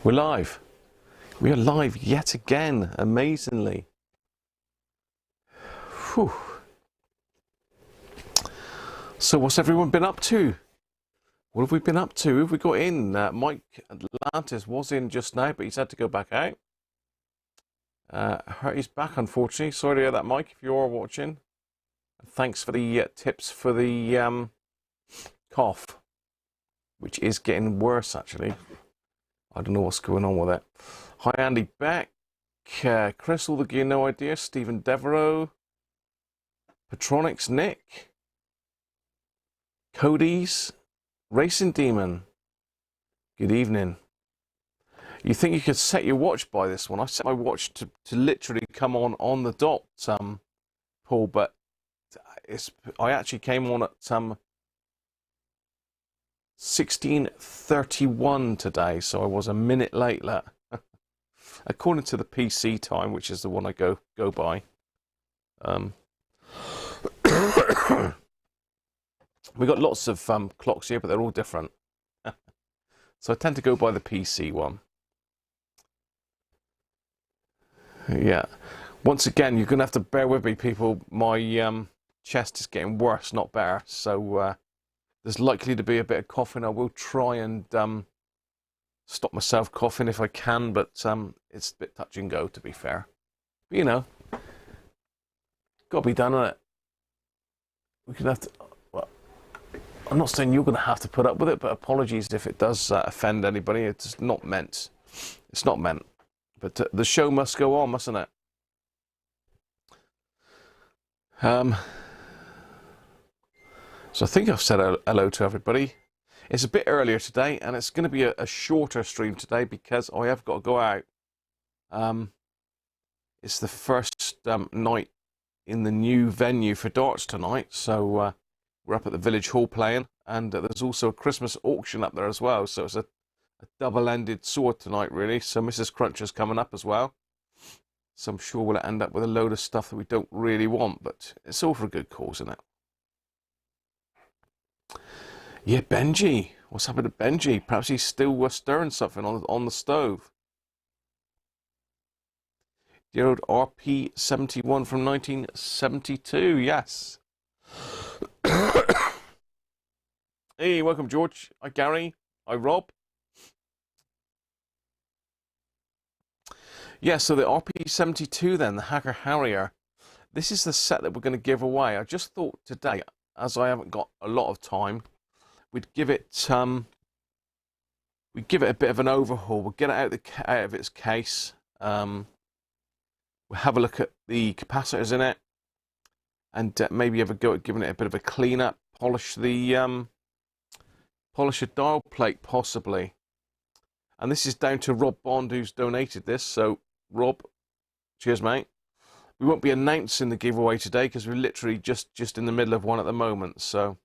We're live. We are live yet again, amazingly. Whew. So what's everyone been up to? What have we been up to? Who have we got in? Mike Atlantis was in just now, but he's had to go back out. He's back, unfortunately. Sorry to hear that, Mike, if you are watching. Thanks for the tips for the cough, which is getting worse, actually. I don't know what's going on with it. Hi, Andy Beck. Chris, all the gear, no idea. Stephen Devereaux. Petronics Nick. Cody's. Racing Demon. Good evening. You think you could set your watch by this one? I set my watch to literally come on the dot, Paul, but I actually came on at 16:31 today, so I was a minute late. According to the PC time, which is the one I go by. We got lots of clocks here, but they're all different. So I tend to go by the PC one. Yeah. Once again, you're going to have to bear with me, people. My chest is getting worse, not better. So there's likely to be a bit of coughing. I will try and stop myself coughing if I can, but it's a bit touch and go, to be fair. But, you know, got to be done on it. We're going to have to... Well, I'm not saying you're going to have to put up with it, but apologies if it does offend anybody. It's not meant. It's not meant. But the show must go on, mustn't it? So I think I've said hello to everybody. It's a bit earlier today, and it's going to be a shorter stream today because I have got to go out. It's the first night in the new venue for darts tonight, so we're up at the Village Hall playing, and there's also a Christmas auction up there as well, so it's a double-ended sword tonight, really. So Mrs. Cruncher's coming up as well, so I'm sure we'll end up with a load of stuff that we don't really want, but it's all for a good cause, isn't it? Yeah, Benji. What's happened to Benji? Perhaps he's still stirring something on the stove. Dear old RP71 from 1972, yes. Hey, welcome, George. Hi, Gary. Hi, Rob. Yeah, so the RP72 then, the Hacker Harrier. This is the set that we're going to give away. I just thought today, as I haven't got a lot of time, we'd give it a bit of an overhaul. We'll get it out of its case. We'll have a look at the capacitors in it, and maybe have a go at giving it a bit of a clean up, polish a dial plate possibly. And this is down to Rob Bond, who's donated this. So Rob, cheers, mate. We won't be announcing the giveaway today because we're literally just in the middle of one at the moment. So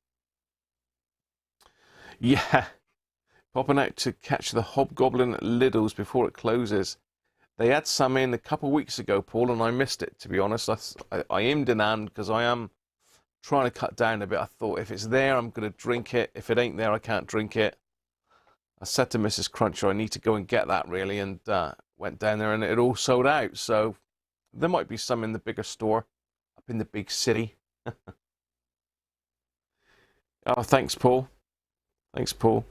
yeah, popping out to catch the Hobgoblin at Lidl's before it closes. They had some in a couple of weeks ago, Paul, and I missed it, to be honest. I aimed in hand because I am trying to cut down a bit. I thought if it's there, I'm going to drink it. If it ain't there, I can't drink it. I said to Mrs. Cruncher, I need to go and get that, really, and went down there, and it all sold out. So there might be some in the bigger store, up in the big city. Oh, thanks, Paul. Thanks, Paul.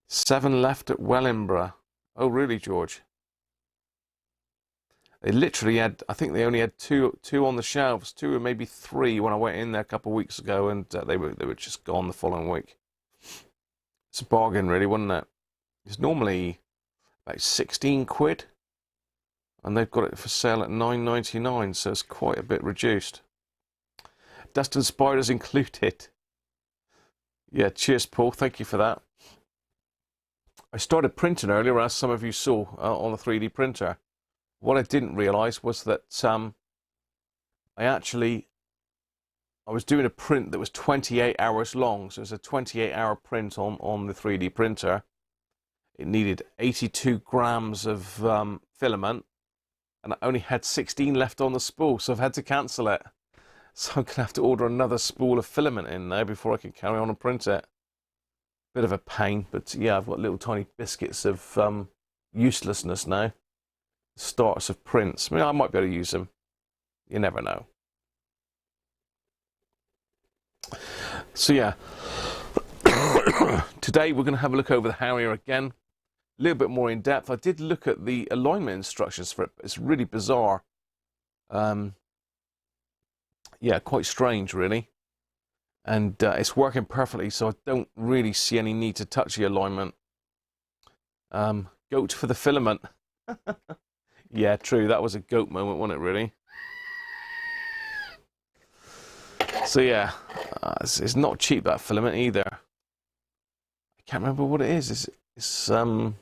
7 left at Wellingborough. Oh, really, George? They literally had, I think they only had two on the shelves, 2 or maybe 3 when I went in there a couple of weeks ago, and they were just gone the following week. It's a bargain, really, wasn't it? It's normally about 16 quid, and they've got it for sale at £9.99, so it's quite a bit reduced. Dust and spiders included. Yeah, cheers, Paul. Thank you for that. I started printing earlier, as some of you saw, on the 3D printer. What I didn't realise was that I was doing a print that was 28 hours long, so it was a 28-hour print on the 3D printer. It needed 82 grams of filament, and I only had 16 left on the spool, so I've had to cancel it. So I'm going to have to order another spool of filament in there before I can carry on and print it. Bit of a pain, but yeah, I've got little tiny biscuits of uselessness now. Starts of prints. I mean, I might be able to use them. You never know. So yeah, today we're going to have a look over the Harrier again, a little bit more in depth. I did look at the alignment instructions for it. It's really bizarre. Yeah, quite strange, really. And it's working perfectly, so I don't really see any need to touch the alignment. Goat for the filament. Yeah, true. That was a goat moment, wasn't it, really? So yeah, it's not cheap, that filament either. I can't remember what it is. Let's have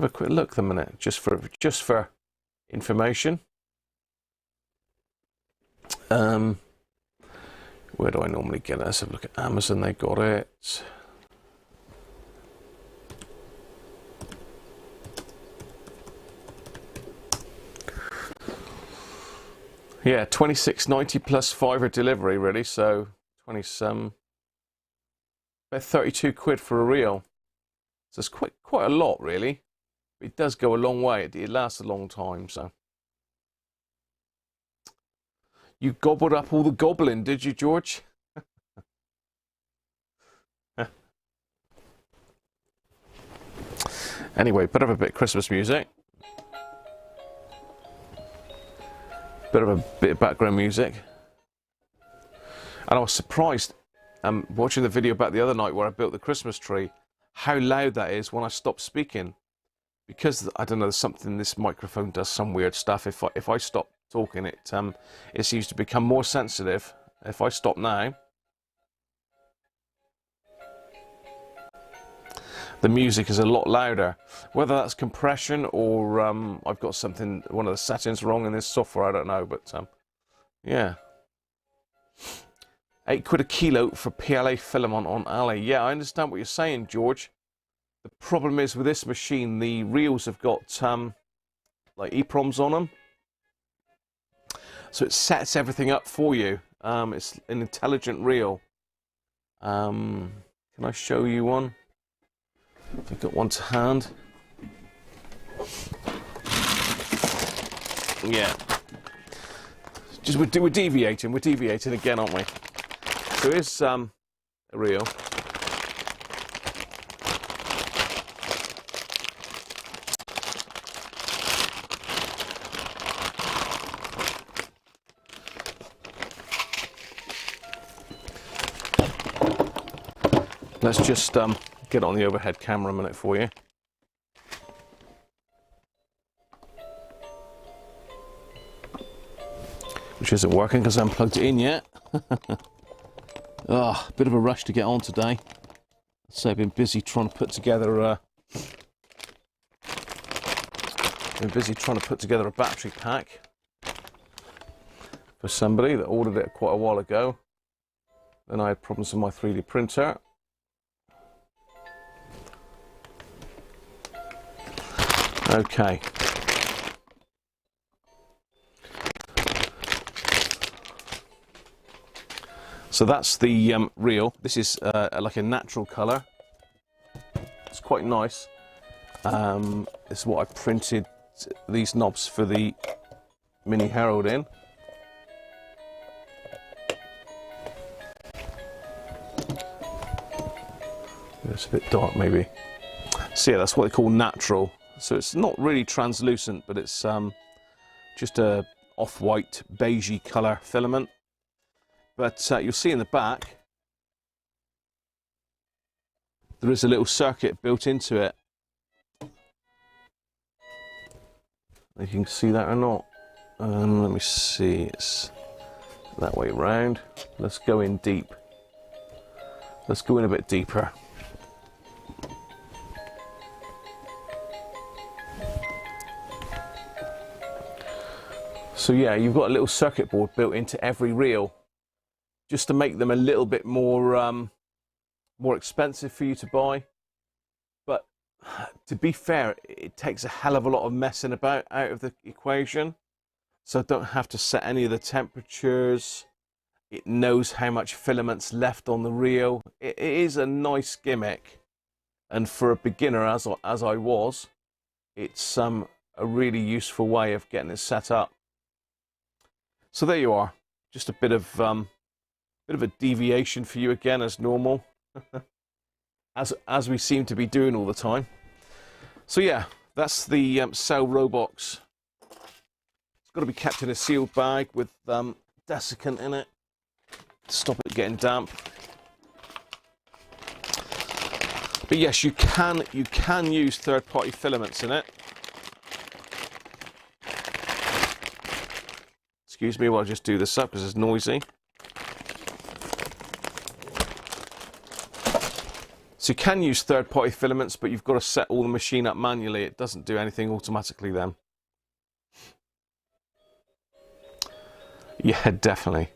a quick look a minute, just for information. Where do I normally get it? Let's have a look at Amazon. They got it. Yeah, $26.90 plus fiver delivery, really. So 20 about 32 quid for a reel. So it's quite a lot, really. But it does go a long way. It lasts a long time. So you gobbled up all the goblin, did you, George? Anyway, bit of Christmas music. Bit of background music. And I was surprised watching the video back the other night where I built the Christmas tree, how loud that is when I stop speaking. Because I don't know, there's something, this microphone does some weird stuff. If I stop talking, it seems to become more sensitive. If I stop now, the music is a lot louder. Whether that's compression or I've got one of the settings wrong in this software, I don't know. But yeah, 8 quid a kilo for PLA filament on Ali. Yeah, I understand what you're saying, George. The problem is with this machine, the reels have got like EPROMs on them, so it sets everything up for you. It's an intelligent reel. Can I show you one? I've got one to hand. Yeah. Just we're deviating. We're deviating again, aren't we? So here's a reel. Let's just get on the overhead camera a minute for you. Which isn't working because I haven't plugged it in yet. Oh, bit of a rush to get on today. So I've been busy trying to put together a battery pack for somebody that ordered it quite a while ago. Then I had problems with my 3D printer. Okay. So that's the reel. This is like a natural colour. It's quite nice. This is what I printed these knobs for the Mini Herald in. It's a bit dark maybe. So yeah, that's what they call natural. So it's not really translucent, but it's just a off-white beigey colour filament. But you'll see in the back there is a little circuit built into it. You can see that or not. Let me see, it's that way round. Let's go in deep. Let's go in a bit deeper. So yeah, you've got a little circuit board built into every reel, just to make them a little bit more more expensive for you to buy. But to be fair, it takes a hell of a lot of messing about out of the equation. So I don't have to set any of the temperatures. It knows how much filament's left on the reel. It is a nice gimmick, and for a beginner as I was, it's a really useful way of getting it set up. So there you are, just a bit of a deviation for you again, as normal, as we seem to be doing all the time. So yeah, that's the cell Robox. It's got to be kept in a sealed bag with desiccant in it to stop it getting damp. But yes, you can use third-party filaments in it. Excuse me while I just do this up because it's noisy. So you can use third-party filaments, but you've got to set all the machine up manually. It doesn't do anything automatically then. Yeah, definitely.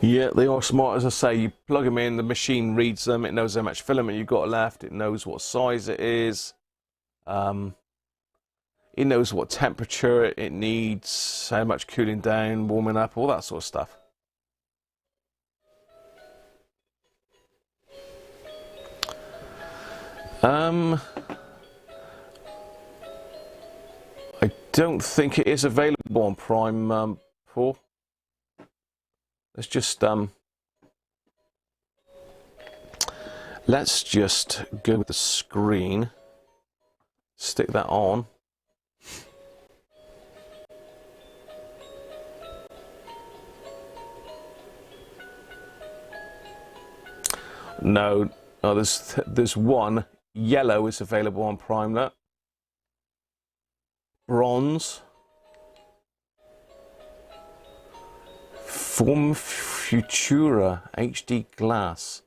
Yeah, they are smart, as I say. You plug them in, the machine reads them, it knows how much filament you've got left, it knows what size it is, it knows what temperature it needs, how much cooling down, warming up, all that sort of stuff. I don't think it is available on Prime, Paul. Let's just go with the screen, stick that on. No, oh, there's one. Yellow is available on Prime. Look. Bronze. Form Futura HD glass.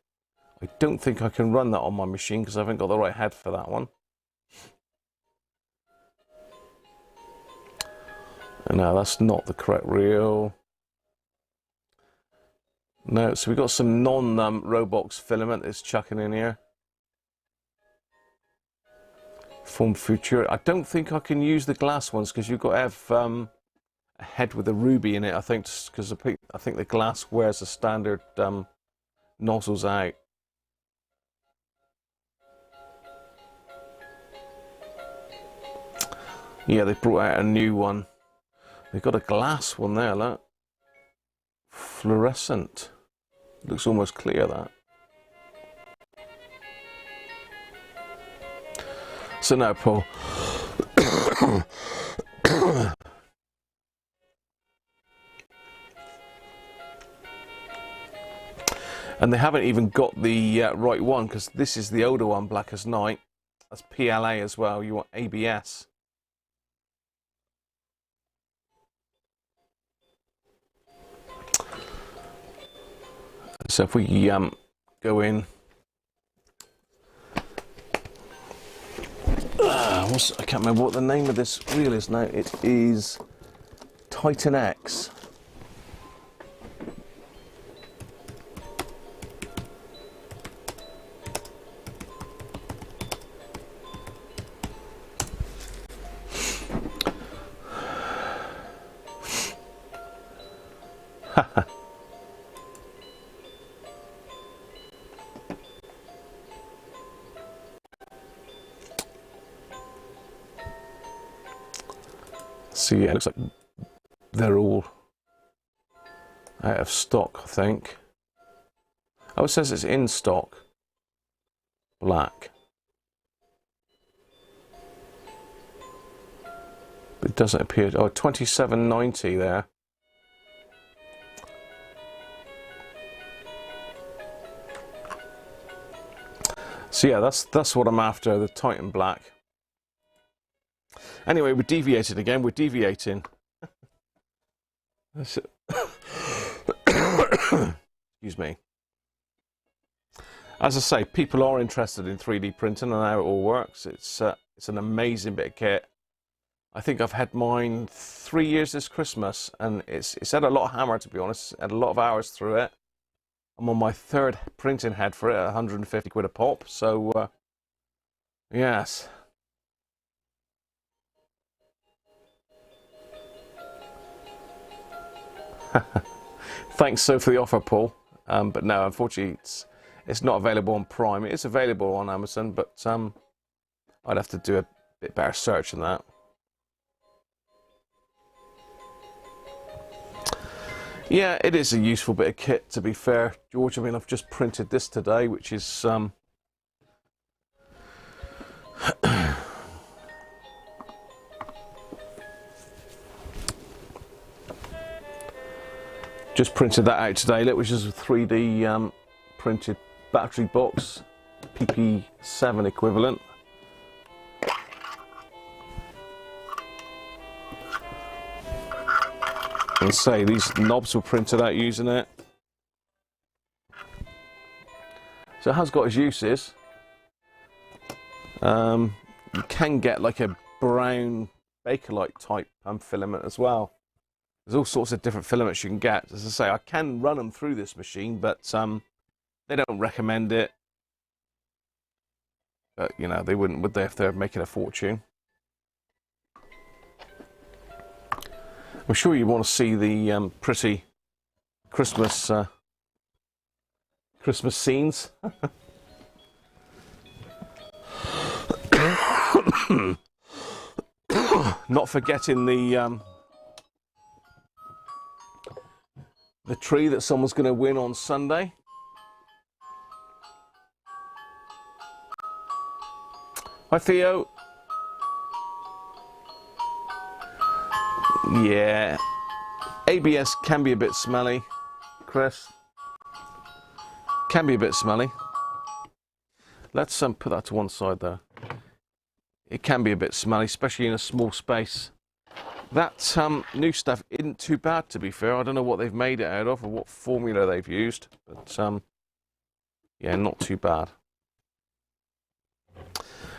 I don't think I can run that on my machine because I haven't got the right head for that one. No, that's not the correct reel. No, so we've got some non-Robox filament that's chucking in here. Form Futura. I don't think I can use the glass ones because you've got to have a head with a ruby in it, I think, because I think the glass wears the standard nozzles out. Yeah, they brought out a new one. They've got a glass one there, look. Fluorescent. Looks almost clear, that. So now, Paul. And they haven't even got the right one, because this is the older one, Black as Night. That's PLA as well. You want ABS. So if we go in, I can't remember what the name of this reel is now. It is Titan X. So yeah, it looks like they're all out of stock, I think. Oh, it says it's in stock. Black. But it doesn't appear. Oh, $27.90 there. So yeah, that's what I'm after, the Titan Black. Anyway, we're deviating again. We're deviating. Excuse me. As I say, people are interested in 3D printing and how it all works. It's an amazing bit of kit. I think I've had mine 3 years this Christmas, and it's had a lot of hammer, to be honest. It's had a lot of hours through it. I'm on my third printing head for it at 150 quid a pop. So, yes. Thanks so for the offer, Paul. But no, unfortunately, it's not available on Prime. It is available on Amazon, but I'd have to do a bit better search than that. Yeah, it is a useful bit of kit, to be fair, George. I mean, I've just printed this today, which is just printed that out today, which is a 3D printed battery box, PP7 equivalent. And say these knobs were printed out using it. So it has got its uses. You can get like a brown Bakelite type filament as well. There's all sorts of different filaments you can get. As I say, I can run them through this machine, but they don't recommend it. But, you know, they wouldn't, would they, if they're making a fortune? I'm sure you want to see the pretty Christmas Christmas scenes. Not forgetting the tree that someone's going to win on Sunday. Hi, Theo. Yeah, ABS can be a bit smelly, Chris. Can be a bit smelly. Let's put that to one side there. It can be a bit smelly, especially in a small space. That new stuff isn't too bad, to be fair. I don't know what they've made it out of or what formula they've used, but yeah, not too bad.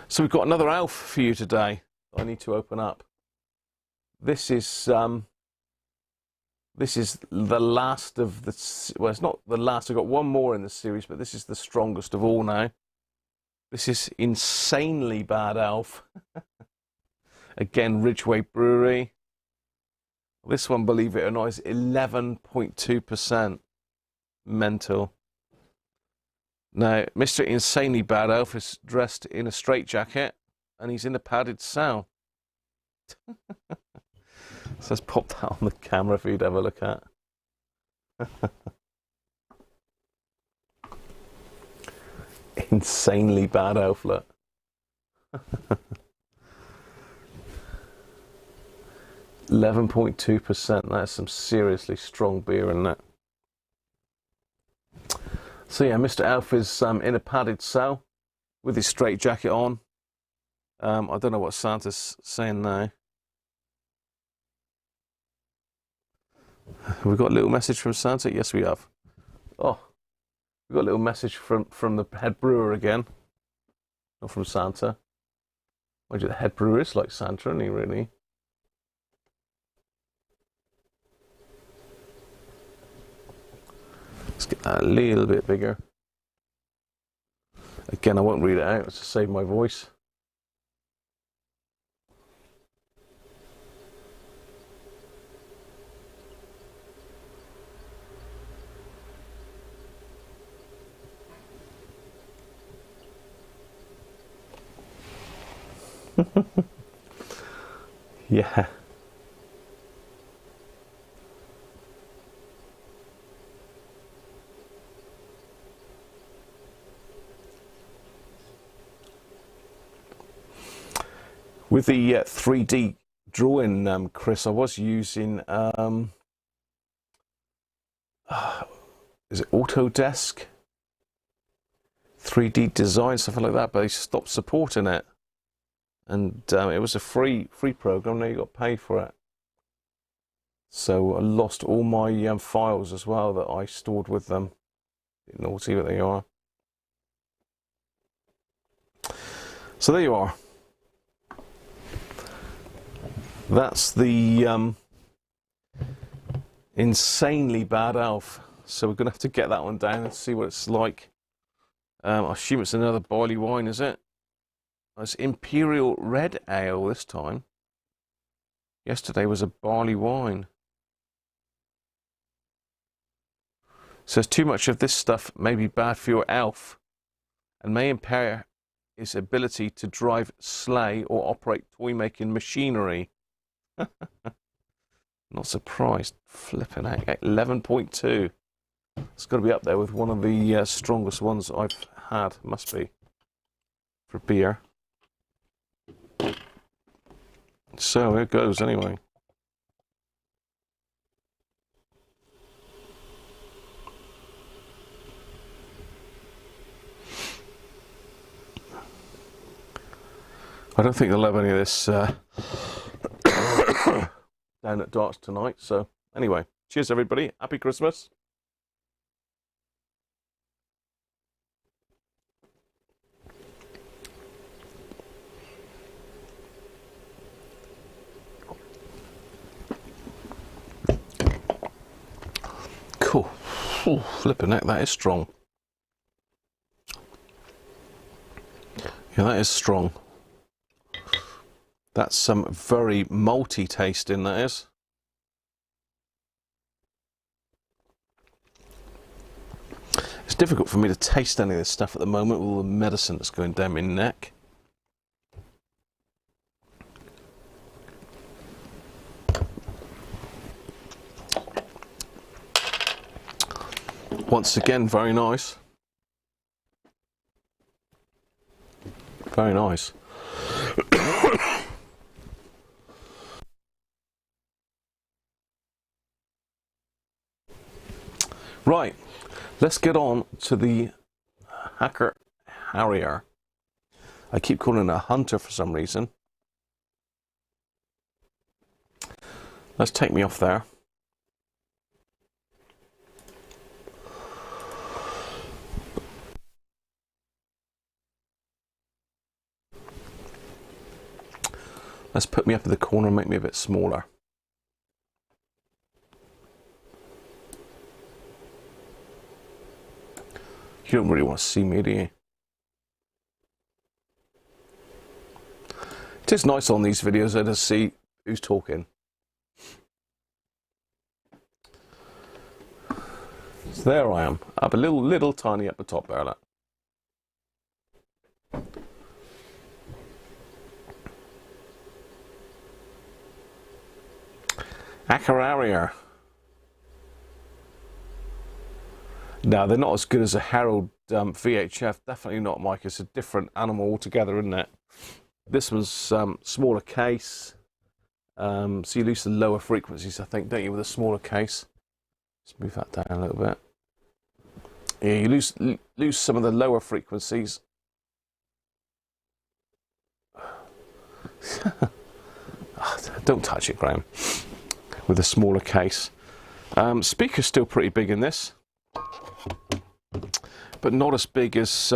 So we've got another ALF for you today I need to open up. This is the last of the, well, it's not the last. I've got one more in the series, but this is the strongest of all now. This is insanely bad ALF. Again, Ridgeway Brewery. This one, believe it or not, is 11.2%. Mental. Now, Mr. Insanely Bad ALF is dressed in a straitjacket, and he's in a padded cell. So let's pop that on the camera for you to have a look at. Insanely bad ALF, look. 11.2%. That's some seriously strong beer in that. So yeah, Mr. ALF is in a padded cell with his straitjacket on. I don't know what Santa's saying now. Have we got a little message from Santa? Yes, we have. Oh, we got a little message from the head brewer again. Not from Santa. Mind you, the head brewer is like Santa, isn't he, really? Let's get that a little bit bigger. Again, I won't read it out to save my voice. Yeah. With the 3D drawing, Chris, I was using, is it Autodesk? 3D design, something like that, but they stopped supporting it. And it was a free program, now you got paid for it. So I lost all my files as well that I stored with them. Naughty, but there you are. So there you are. That's the insanely bad ALF. So we're going to have to get that one down and see what it's like. I assume it's another barley wine, is it? It's Imperial Red Ale this time. Yesterday was a barley wine. Says too much of this stuff may be bad for your health and may impair his ability to drive sleigh or operate toy-making machinery. Not surprised. Flipping heck. 11.2. It's got to be up there with one of the strongest ones I've had. Must be. For beer. So here it goes anyway. I don't think they'll have any of this down at Darts tonight. So anyway, cheers everybody. Happy Christmas. Cool. Ooh, flipping heck, that is strong. Yeah, that is strong. That's some very malty tasting, that is. It's difficult for me to taste any of this stuff at the moment with all the medicine that's going down my neck. Once again, very nice. Very nice. Right, let's get on to the Hacker Harrier. I keep calling it a hunter for some reason. Let's take me off there. Let's put me up in the corner and make me a bit smaller. You don't really want to see me, do you? It is nice on these videos though, to see who's talking. So there I am, up a little tiny at the top there, look. Hacker Harrier. No, they're not as good as a Herald VHF. Definitely not, Mike. It's a different animal altogether, isn't it? This one's smaller case. So you lose the lower frequencies, I think, don't you, with a smaller case? Let's move that down a little bit. Yeah, you lose some of the lower frequencies. Don't touch it, Graham. With a smaller case. Speaker's still pretty big in this. But not as big as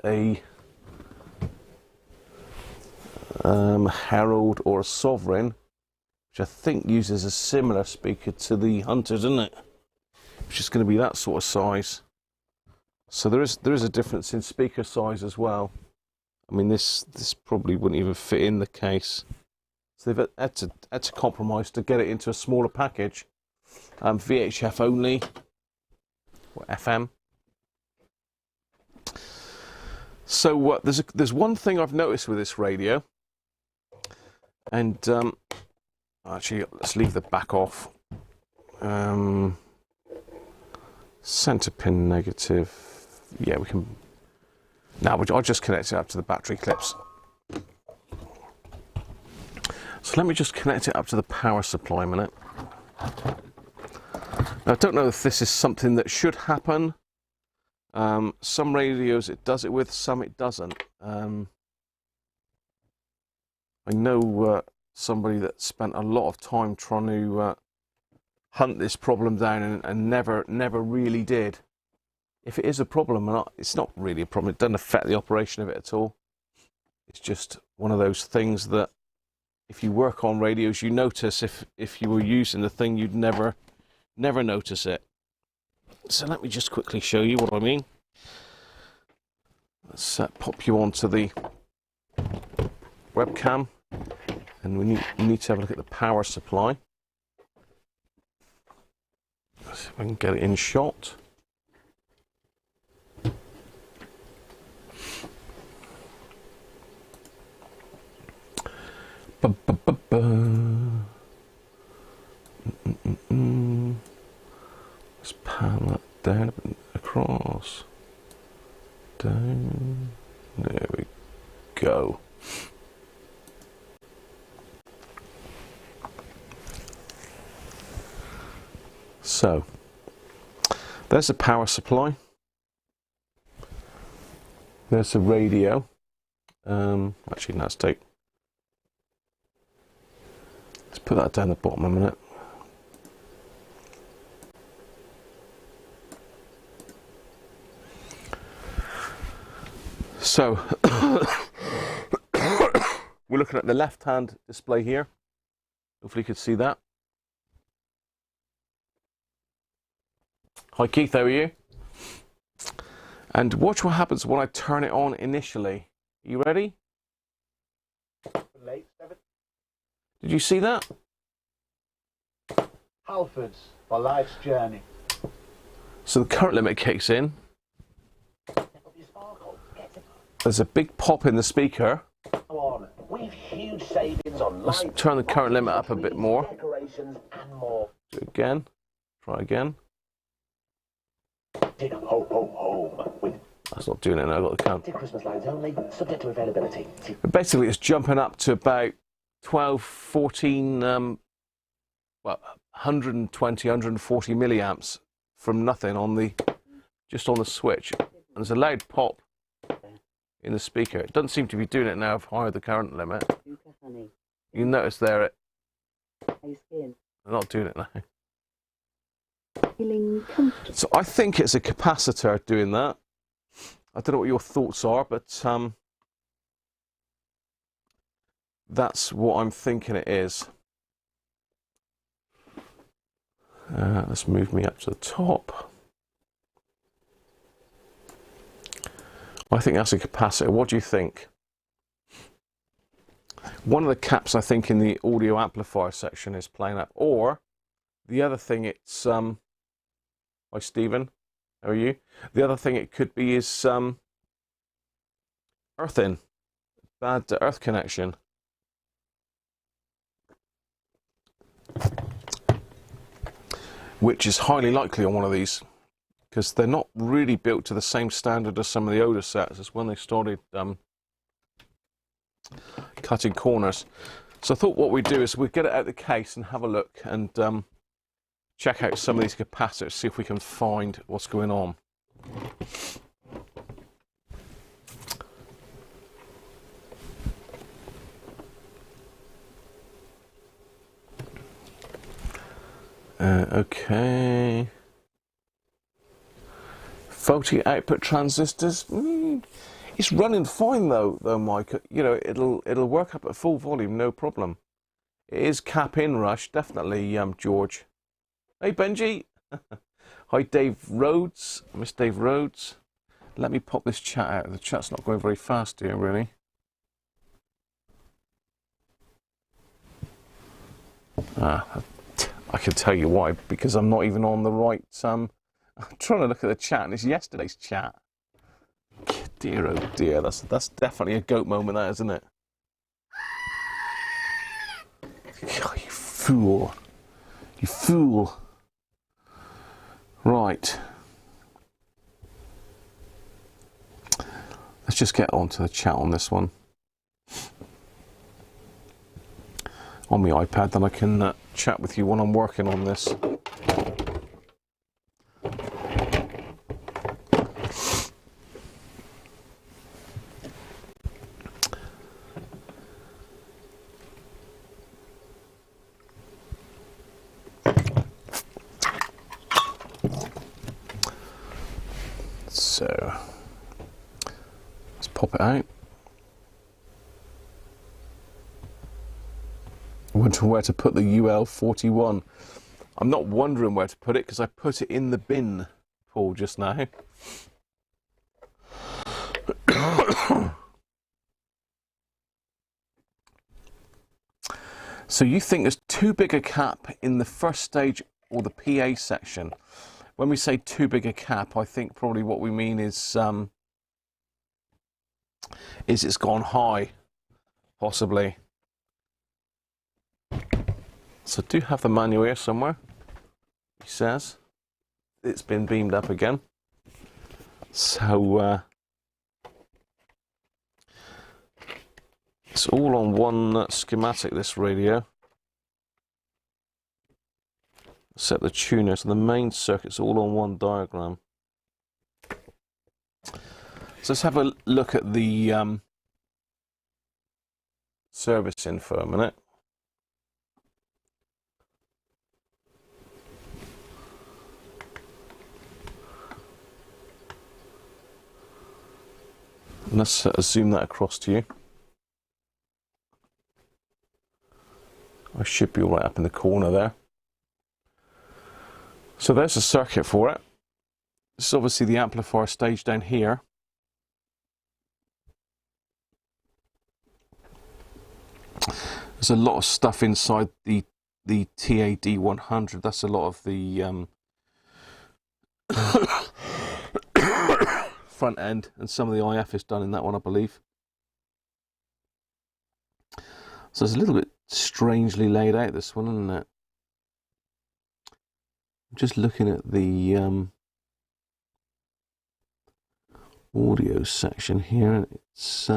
a Herald or a Sovereign, which I think uses a similar speaker to the Hunter, doesn't it? Which is going to be that sort of size. So there is a difference in speaker size as well. I mean, this probably wouldn't even fit in the case. So they've had to compromise to get it into a smaller package. VHF only, or FM. So there's one thing I've noticed with this radio, and actually let's leave the back off. Center pin negative. Yeah, we can. Now I'll just connect it up to the battery clips. So let me just connect it up to the power supply a minute. Now, I don't know if this is something that should happen. Some radios it does it with, some it doesn't. I know somebody that spent a lot of time trying to hunt this problem down and never really did. If it is a problem or not, it's not really a problem. It doesn't affect the operation of it at all. It's just one of those things that if you work on radios, you notice. If you were using the thing, you'd never notice it. So let me just quickly show you what I mean. Let's pop you onto the webcam, and we need to have a look at the power supply. if I can get it in shot. Let's pan that down across. Down. There we go. So, there's the power supply. There's the radio. Actually, no, let's put that down the bottom a minute. So, we're looking at the left-hand display here. Hopefully you can see that. Hi Keith, how are you? And watch what happens when I turn it on initially. You ready? Late 7. Did you see that? Halfords for life's journey. So the current limit kicks in. There's a big pop in the speaker. We've huge savings on Let's turn the current limit up a bit more. Decorations and more. Do it again. Try again. Take a ho ho home with That's not doing it now. I've got the count. Christmas lights only, subject to availability. But basically, it's jumping up to about 12, 14, well, 120, 140 milliamps from nothing on the, just on the switch. And there's a loud pop in the speaker. It doesn't seem to be doing it now. I've hired the current limit. You notice there, they're not doing it now. So I think it's a capacitor doing that. I don't know what your thoughts are, but that's what I'm thinking it is. Let's move me up to the top. I think that's a capacitor. What do you think? One of the caps, I think, in the audio amplifier section is playing up. Or the other thing, it's hi Stephen, how are you? The other thing it could be is earthing, bad earth connection. Which is highly likely on one of these, because they're not really built to the same standard as some of the older sets. It's when they started cutting corners. So I thought what we'd do is we'd get it out of the case and have a look and check out some of these capacitors, see if we can find what's going on. Okay. Faulty output transistors. It's running fine though, Mike. You know, it'll work up at full volume, no problem. It is cap in rush, definitely, George. Hey Benji. Hi Dave Rhodes. I miss Dave Rhodes. Let me pop this chat out. The chat's not going very fast here, really. I can tell you why, because I'm not even on the right I'm trying to look at the chat and it's yesterday's chat. Dear oh dear, that's definitely a goat moment, that, isn't it? Oh, you fool. You fool. Right. Let's just get on to the chat on this one. On my iPad, then I can chat with you when I'm working on this. So, let's pop it out. Wondering where to put the UL41. I'm not wondering where to put it because I put it in the bin, Paul, just now. So you think there's too big a cap in the first stage or the PA section. When we say too big a cap, I think probably what we mean is it's gone high, possibly. So I do have the manual here somewhere. He says it's been beamed up again. So it's all on one schematic, this radio. Set the tuner, so the main circuit's all on one diagram. So let's have a look at the service info a minute. And let's zoom that across to you. I should be all right up in the corner there. So there's a circuit for it. This is obviously the amplifier stage down here. There's a lot of stuff inside the TAD 100. That's a lot of the front end, and some of the IF is done in that one, I believe. So it's a little bit strangely laid out, this one, isn't it? I'm just looking at the audio section here, and it's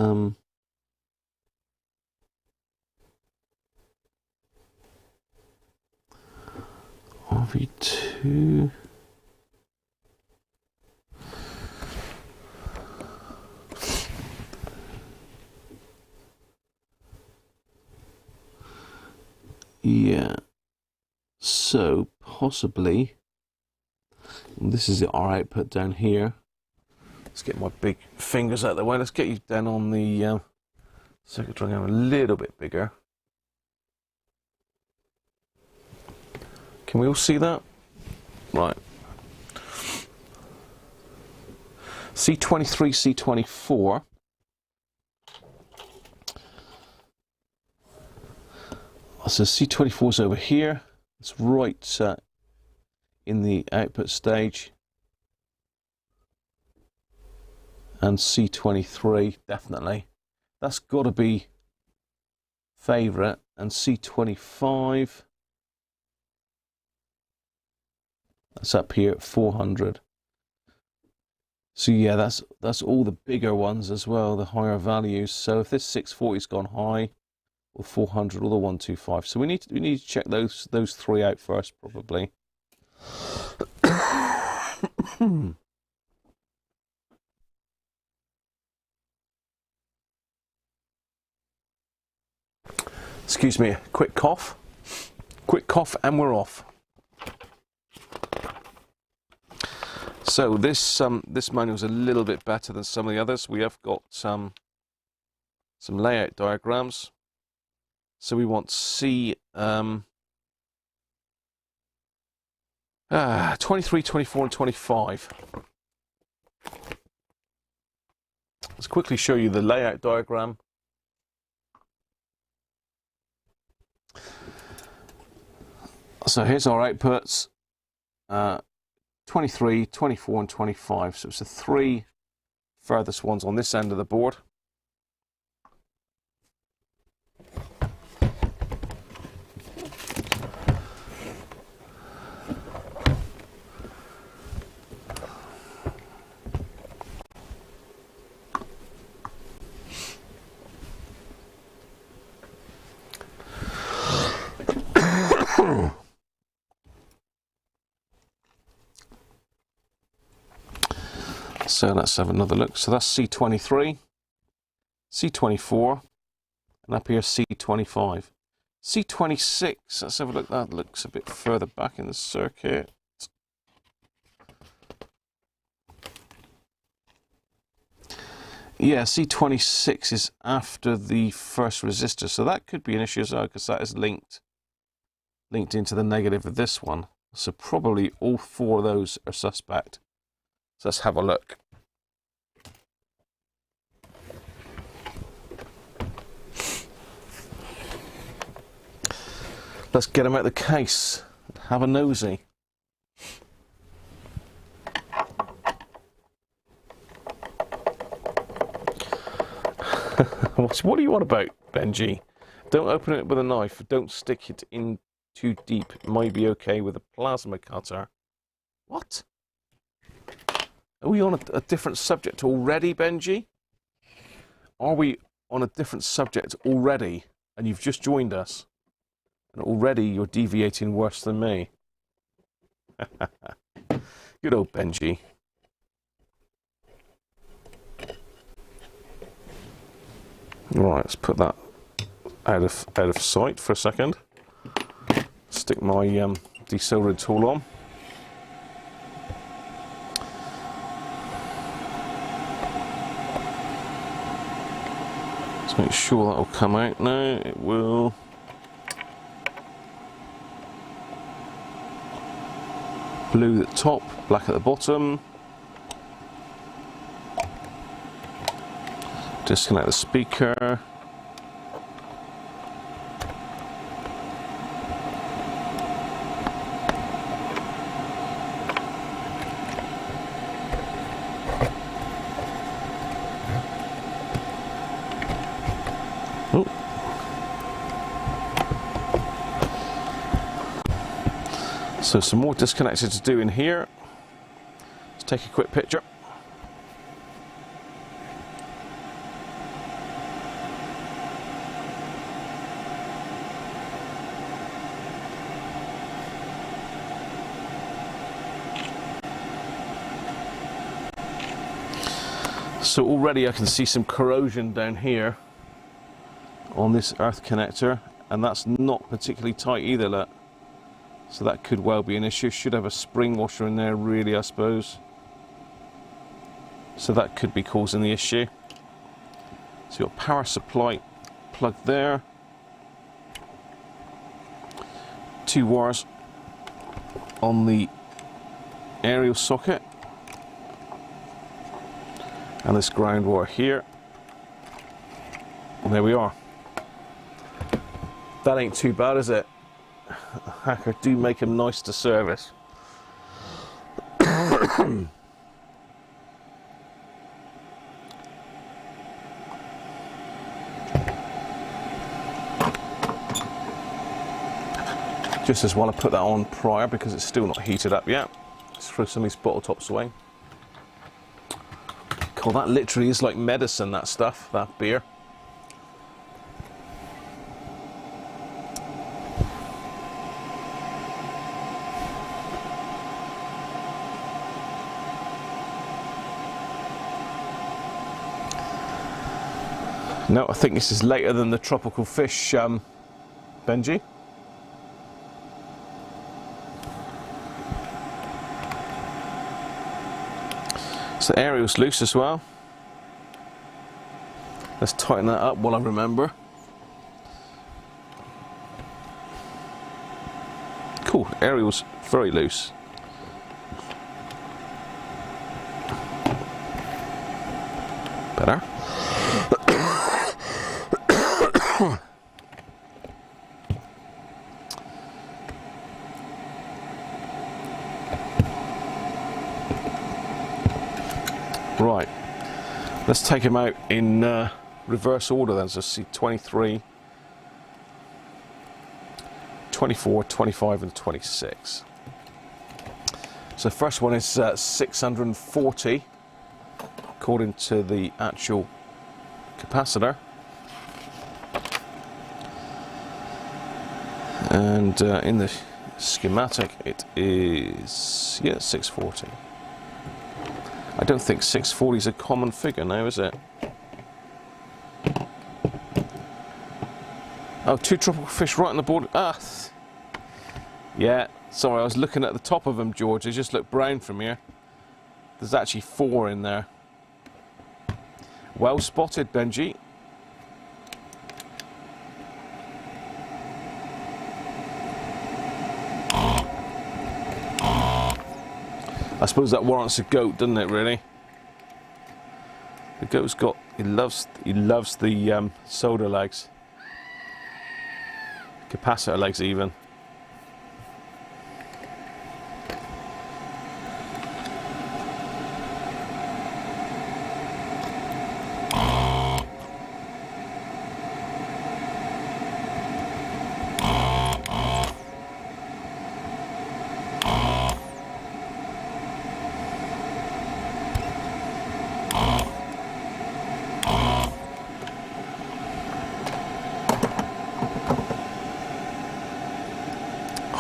RV2. Yeah, so possibly this is our output down here. Let's get my big fingers out of the way. Let's get you down on the circuit diagram a little bit bigger. Can we all see that? Right. C23, C24. So C24 is over here. It's right in the output stage. And C23, definitely. That's got to be favourite. And C25, that's up here at 400. So yeah, that's all the bigger ones as well, the higher values. So if this 640's gone high, or 400, or the 125. So we need to check those three out first, probably. Excuse me, quick cough, and we're off. So this manual is a little bit better than some of the others. We have got some layout diagrams. So we want C 23, 24, and 25. Let's quickly show you the layout diagram. So here's our outputs, 23, 24, and 25. So it's the three furthest ones on this end of the board. So let's have another look. So that's C23, C24, and up here C25. C26, let's have a look. That looks a bit further back in the circuit. Yeah, C26 is after the first resistor, so that could be an issue as well, because that is linked into the negative of this one. So probably all four of those are suspect. So let's have a look. Let's get them out of the case and have a nosy. What are you on about, Benji? Don't open it with a knife. Don't stick it in too deep. It might be okay with a plasma cutter. What? Are we on a different subject already, Benji? Are we on a different subject already? And you've just joined us. And already you're deviating worse than me. Good old Benji. Right, let's put that out of sight for a second. Stick my desoldering tool on. Let's make sure that will come out now. It will. Blue at the top, black at the bottom. Disconnect the speaker. Oh. So some more disconnected to do in here. Let's take a quick picture. So already I can see some corrosion down here on this earth connector, and that's not particularly tight either, look. So that could well be an issue. Should have a spring washer in there really, I suppose. So that could be causing the issue. So your power supply plug there. 2 wires on the aerial socket. And this ground wire here. And there we are. That ain't too bad, is it? Hacker do make them nice to service. Just as well I put that on prior because it's still not heated up yet. Let's throw some of these bottle tops away. God, that literally is like medicine, that stuff, that beer. No, I think this is later than the tropical fish, Benji. So the aerial's loose as well. Let's tighten that up while I remember. Cool, aerial's very loose. Better. Right, let's take them out in reverse order then. So see 23, 24, 25 and 26. So the first one is 640 according to the actual capacitor. And in the schematic it is, yeah, 640. I don't think 640 is a common figure now, is it? Oh, 2 tropical fish right on the board. Ah, yeah, sorry, I was looking at the top of them, George. They just look brown from here. There's actually 4 in there. Well spotted, Benji. I suppose that warrants a goat, doesn't it, really? The goat's got, he loves the solder legs. Capacitor legs even.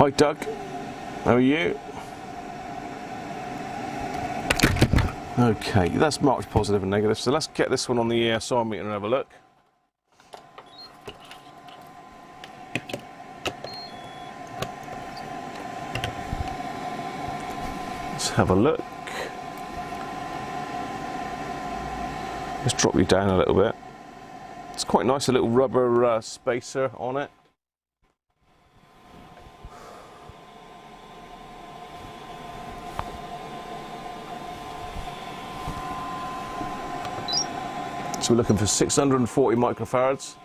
Hi Doug, how are you? Okay, that's marked positive and negative, so let's get this one on the ESR meter and have a look. Let's have a look. Let's drop you down a little bit. It's quite nice, a little rubber spacer on it. So we're looking for 640 microfarads.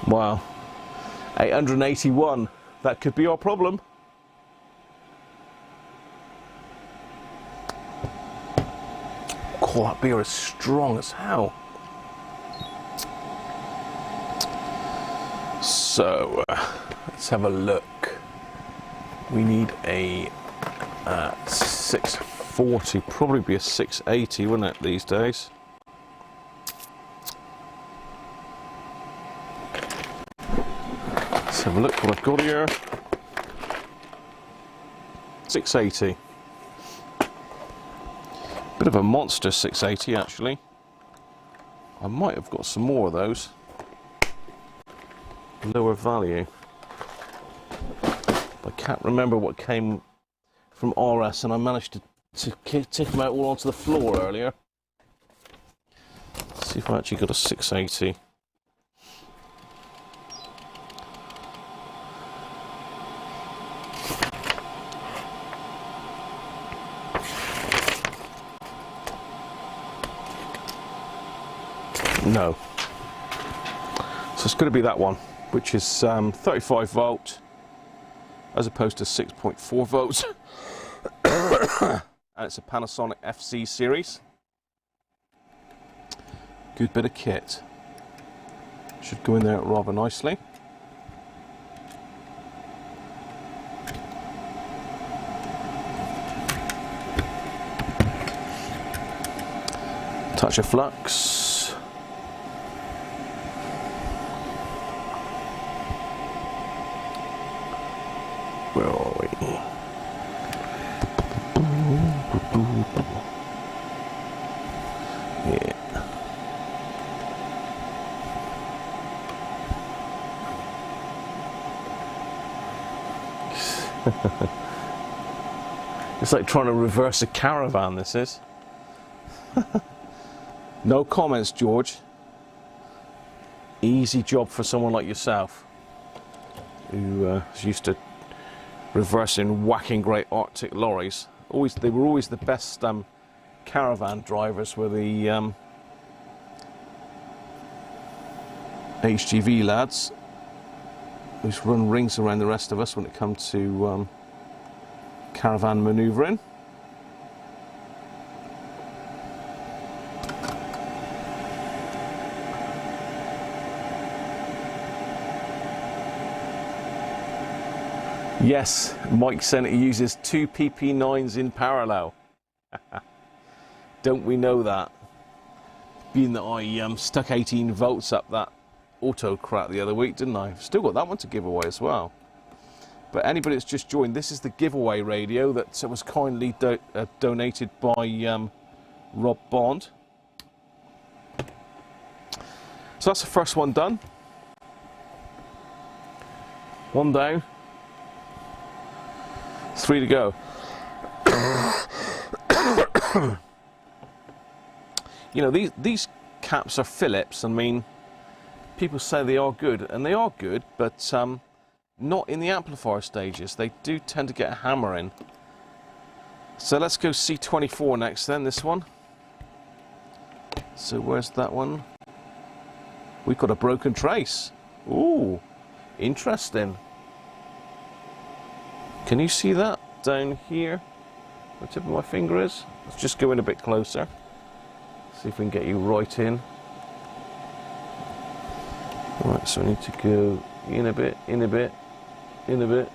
Wow, 881. That could be our problem. Oh, that beer is strong as hell. So let's have a look. We need a 640, probably be a 680, wouldn't it, these days? Let's have a look what I've got here. 680. Bit of a monster 680 actually. I might have got some more of those. Lower value. I can't remember what came from RS, and I managed to take them out all onto the floor earlier. Let's see if I actually got a 680. No. So it's going to be that one, which is 35 volt as opposed to 6.4 volts. And it's a Panasonic FC series. Good bit of kit. Should go in there rather nicely. Touch of flux. Where are we? Yeah. It's like trying to reverse a caravan, this is. No comments, George. Easy job for someone like yourself, who is used to reversing whacking great Arctic lorries. They were always the best caravan drivers, were the HGV lads, who run rings around the rest of us when it comes to caravan manoeuvring. Yes, Mike said he uses 2 PP9s in parallel. Don't we know that? Being that I stuck 18 volts up that auto crap the other week, didn't I? Still got that one to give away as well. But anybody that's just joined, this is the giveaway radio that was kindly donated by Rob Bond. So that's the first one done. One down. 3 to go. You know, these caps are Phillips. I mean, people say they are good, and they are good, but not in the amplifier stages. They do tend to get a hammer in. So let's go C24 next then, this one. So where's that one? We've got a broken trace. Ooh, interesting. Can you see that down here? Where the tip of my finger is? Let's just go in a bit closer. See if we can get you right in. Right, so I need to go in a bit, in a bit, in a bit.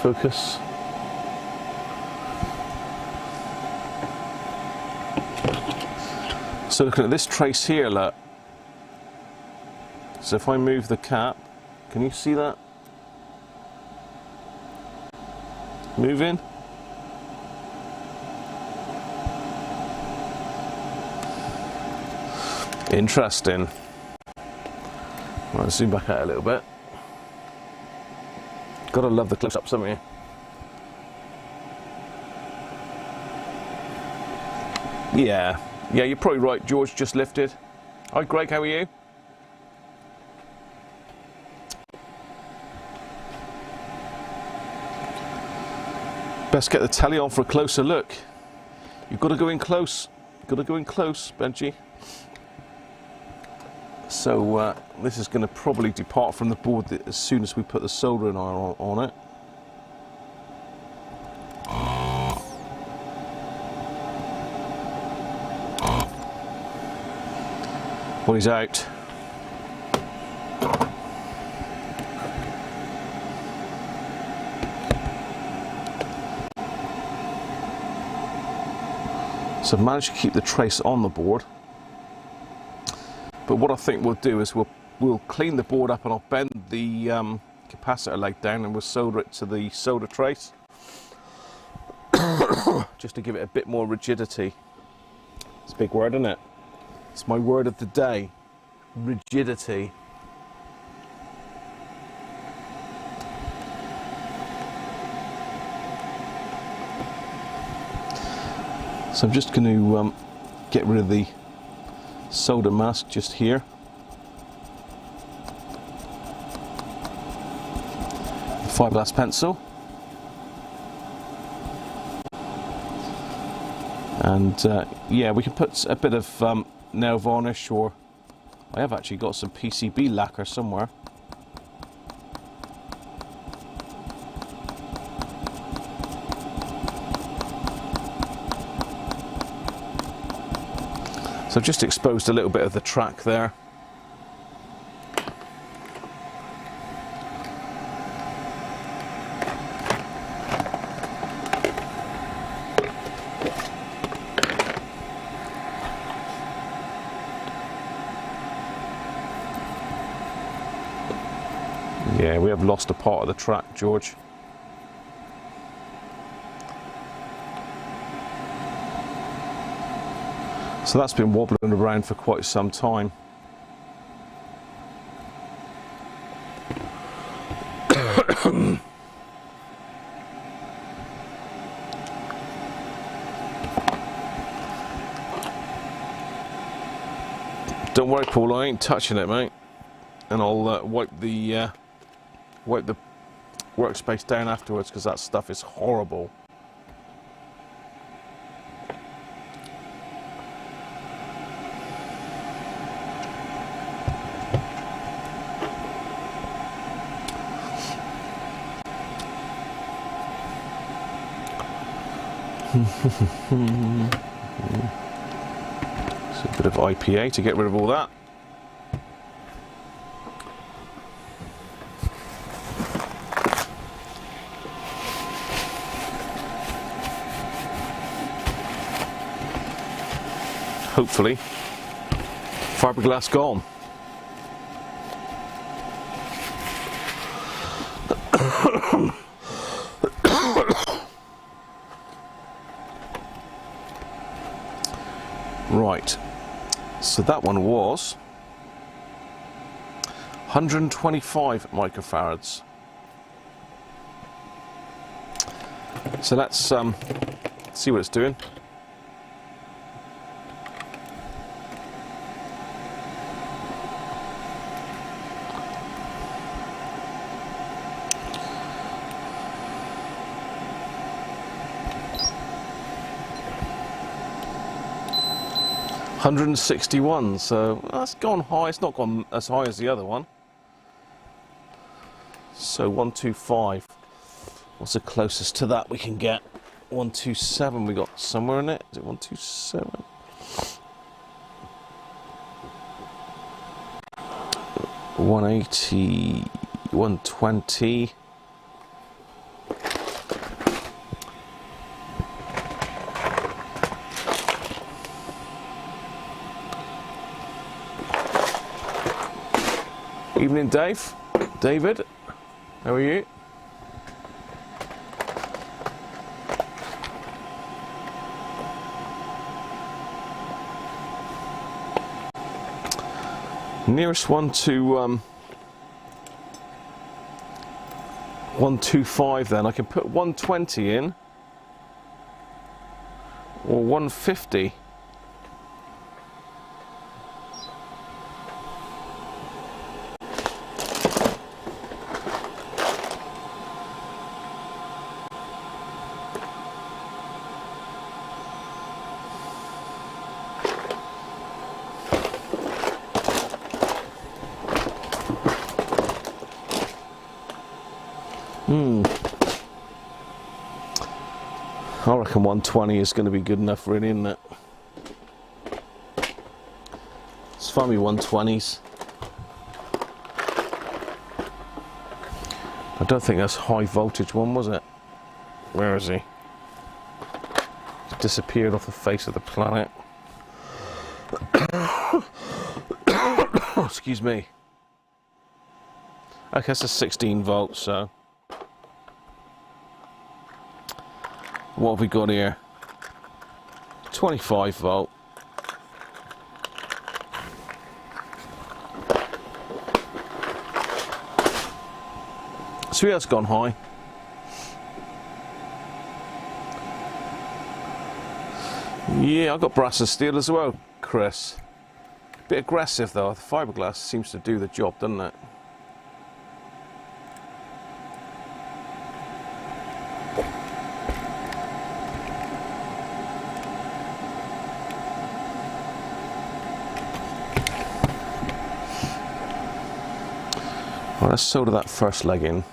Focus. So looking at this trace here, look. So if I move the cap, can you see that? Moving. Interesting. Right, zoom back out a little bit. Gotta love the close-ups, haven't you? Yeah, you're probably right. George just lifted. Hi, Greg, how are you? Best get the telly on for a closer look. You've got to go in close. You've got to go in close, Benji. So this is going to probably depart from the board as soon as we put the soldering iron on it. Well, he's out. So I've managed to keep the trace on the board. But what I think we'll do is we'll clean the board up and I'll bend the capacitor leg down and we'll solder it to the solder trace. Just to give it a bit more rigidity. It's a big word, isn't it? It's my word of the day. Rigidity. So I'm just going to get rid of the solder mask just here. The fiberglass pencil. And yeah, we can put a bit of nail varnish, or I have actually got some PCB lacquer somewhere. So I've just exposed a little bit of the track there. Yeah, we have lost a part of the track, George. So that's been wobbling around for quite some time. Don't worry, Paul, I ain't touching it, mate. And I'll wipe the workspace down afterwards, because that stuff is horrible. So a bit of IPA to get rid of all that. Hopefully, fiberglass gone. Right, so that one was 125 microfarads. So let's see what it's doing. $161, so that's gone high. It's not gone as high as the other one. So 125. What's the closest to that we can get? 127 we got somewhere in it. Is it 127? $180, $120. Evening, Dave. David, how are you? Nearest one to 125 then. I can put 120 in or 150. I reckon 120 is going to be good enough, really, isn't it? Let's find me 120s. I don't think that's high voltage one, was it? Where is he? He disappeared off the face of the planet. Excuse me. Okay, that's a 16 volts, so. What have we got here? 25 volt. So yeah, it's gone high. Yeah, I've got brass and steel as well, Chris. Bit aggressive though. The fiberglass seems to do the job, doesn't it? Well, let's solder that first leg in.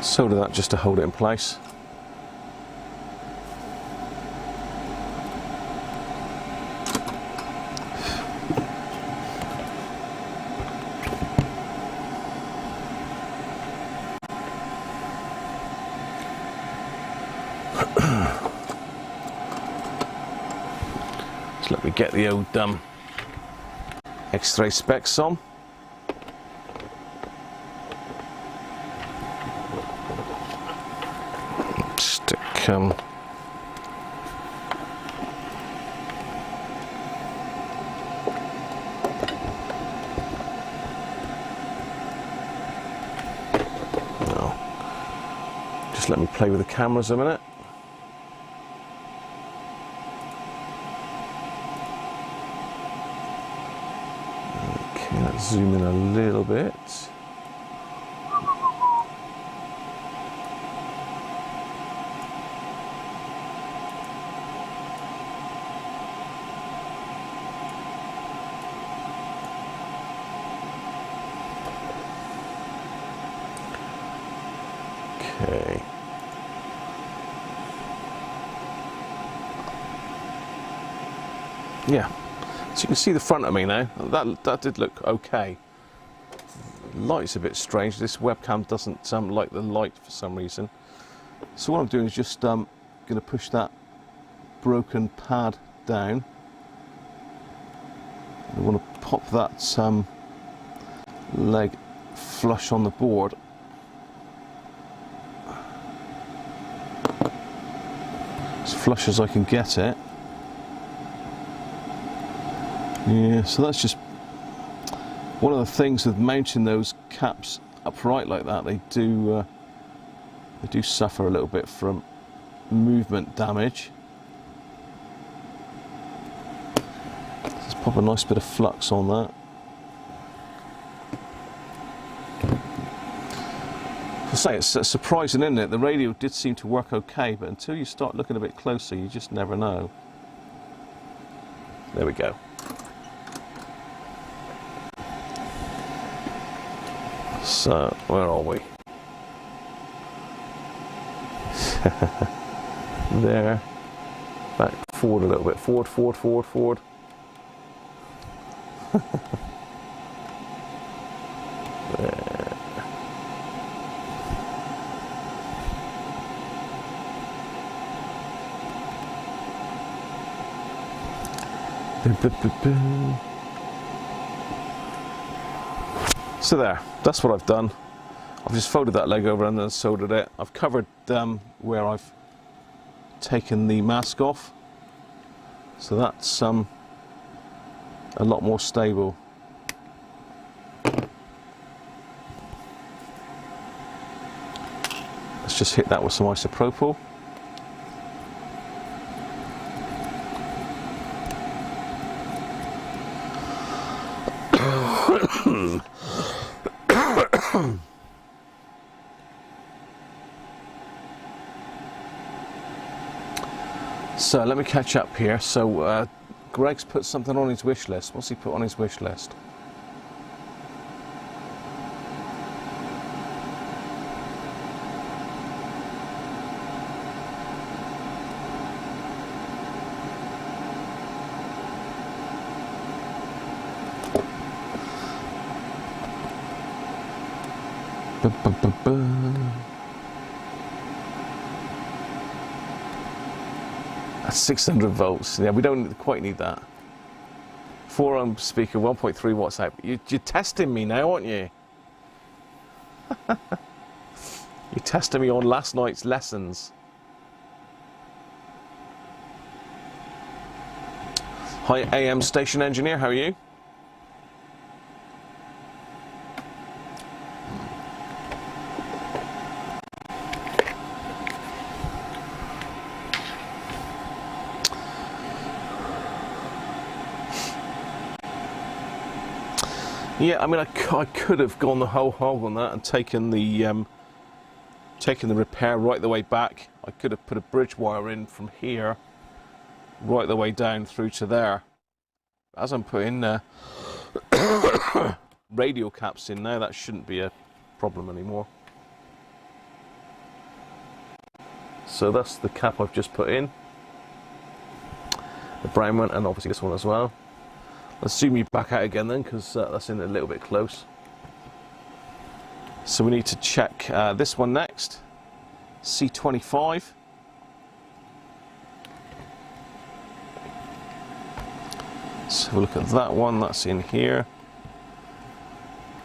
Solder that just to hold it in place. Let me get the old X-ray specs on. Stick no. Just let me play with the cameras a minute. Zoom in a little bit. Okay. Yeah. So you can see the front of me now. That did look okay. The light's a bit strange. This webcam doesn't like the light for some reason. So what I'm doing is just going to push that broken pad down. I want to pop that leg flush on the board. As flush as I can get it. Yeah, so that's just one of the things with mounting those caps upright like that. They do suffer a little bit from movement damage. Let's pop a nice bit of flux on that. I say it's surprising, isn't it? The radio did seem to work okay, but until you start looking a bit closer, you just never know. There we go. So, where are we? There. Back forward a little bit. Forward, forward, forward, forward. There. So there, that's what I've done. I've just folded that leg over and then soldered it. I've covered where I've taken the mask off, so that's a lot more stable. Let's just hit that with some isopropyl. So let me catch up here. So Greg's put something on his wish list. What's he put on his wish list? That's 600 volts. Yeah, we don't quite need that. 4-ohm speaker, 1.3 watts out. You're testing me now, aren't you? You're testing me on last night's lessons. Hi, AM station engineer, how are you? Yeah, I mean, I could have gone the whole hog on that and taken the repair right the way back. I could have put a bridge wire in from here right the way down through to there. As I'm putting radial caps in now, that shouldn't be a problem anymore. So that's the cap I've just put in, the brown one, and obviously this one as well. Let's zoom you back out again then, because that's in a little bit close. So we need to check this one next, C25. So we'll look at that one, that's in here.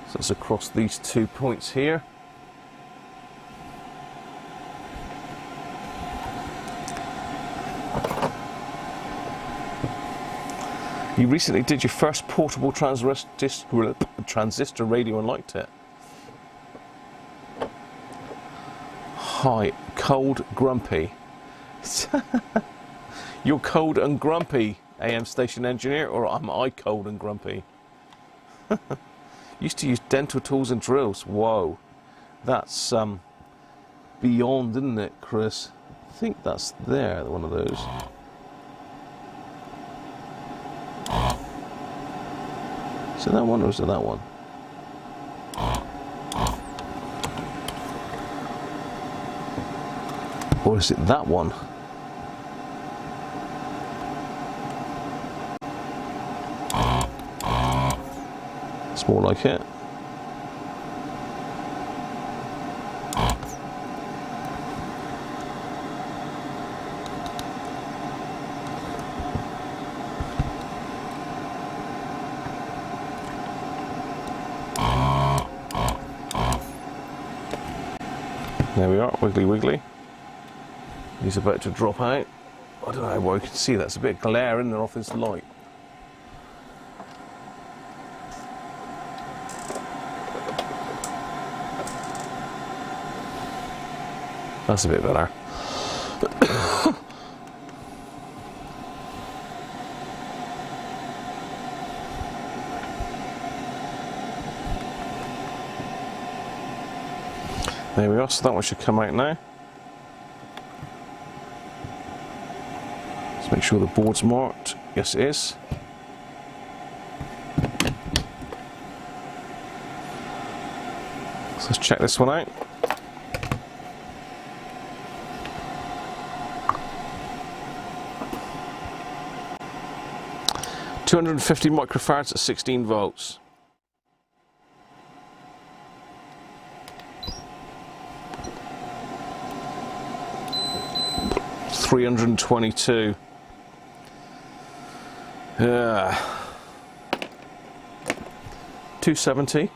So it's across these 2 points here. You recently did your first portable transistor radio and liked it. Hi, cold grumpy. You're cold and grumpy, AM station engineer, or am I cold and grumpy? Used to use dental tools and drills. Whoa, that's beyond, isn't it, Chris? I think that's there, one of those. Is it that one or is it that one? Or is it that one? It's more like it. There we are, wiggly wiggly. He's about to drop out. I don't know why you can see that's a bit of glare in there off this light. That's a bit better. There we are, so that one should come out now. Let's make sure the board's marked. Yes, it is. So let's check this one out. $250 microfarads at 16 volts. $322. 270.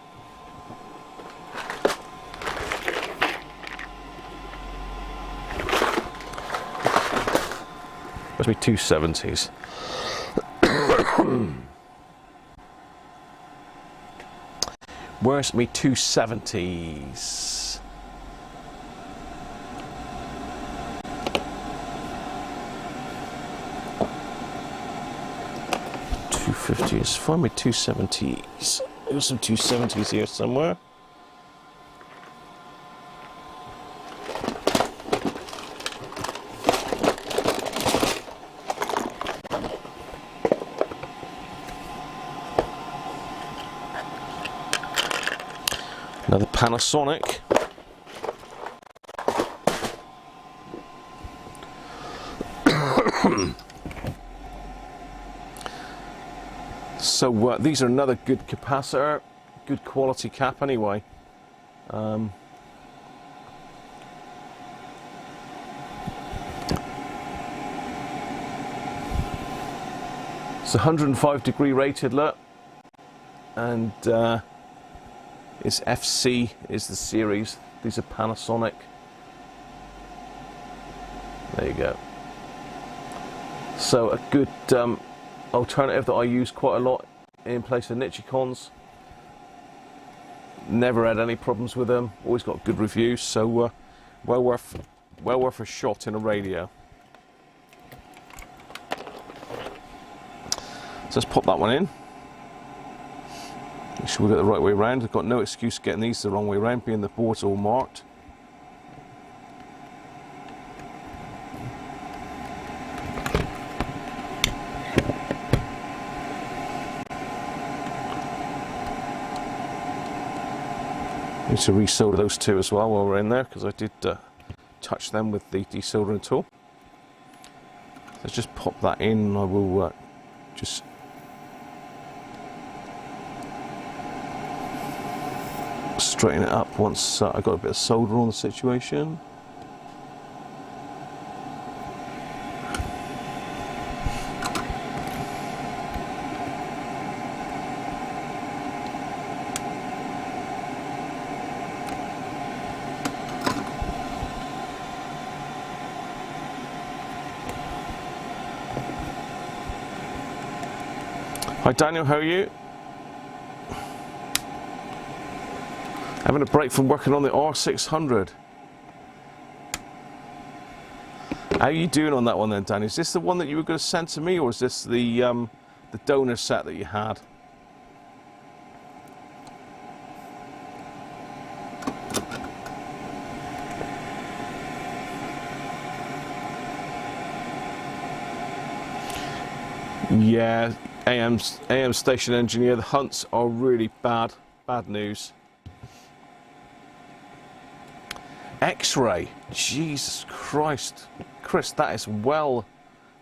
Must be 270s. Where's me 270s? $250s. Find me 270s. There's some 270s here somewhere. Another Panasonic. So these are another good capacitor, good quality cap anyway. It's 105 degree rated, look, and it's FC is the series. These are Panasonic. There you go. So a good alternative that I use quite a lot in place of Nichicons. Never had any problems with them. Always got good reviews. So well worth a shot in a radio. So let's pop that one in. Make sure we get the right way around. I've got no excuse getting these the wrong way around, being the board's all marked. Need to resolder those two as well while we're in there, because I did touch them with the desoldering tool. Let's just pop that in. I will just straighten it up once I got a bit of solder on the situation. Hi Daniel, how are you? Having a break from working on the R600. How are you doing on that one then, Daniel? Is this the one that you were going to send to me, or is this the donor set that you had? Yeah, AM station engineer, the hunts are really bad news. X-ray, Jesus Christ, Chris, that is well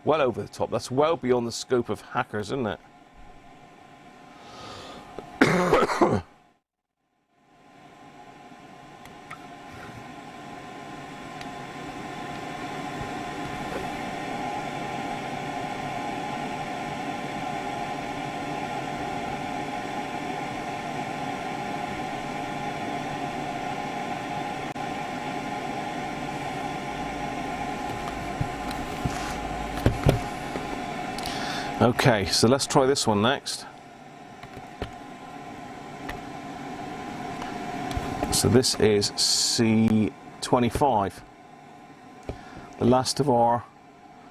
over the top. That's well beyond the scope of hackers, isn't it? Okay, so let's try this one next. So this is C25, the last of our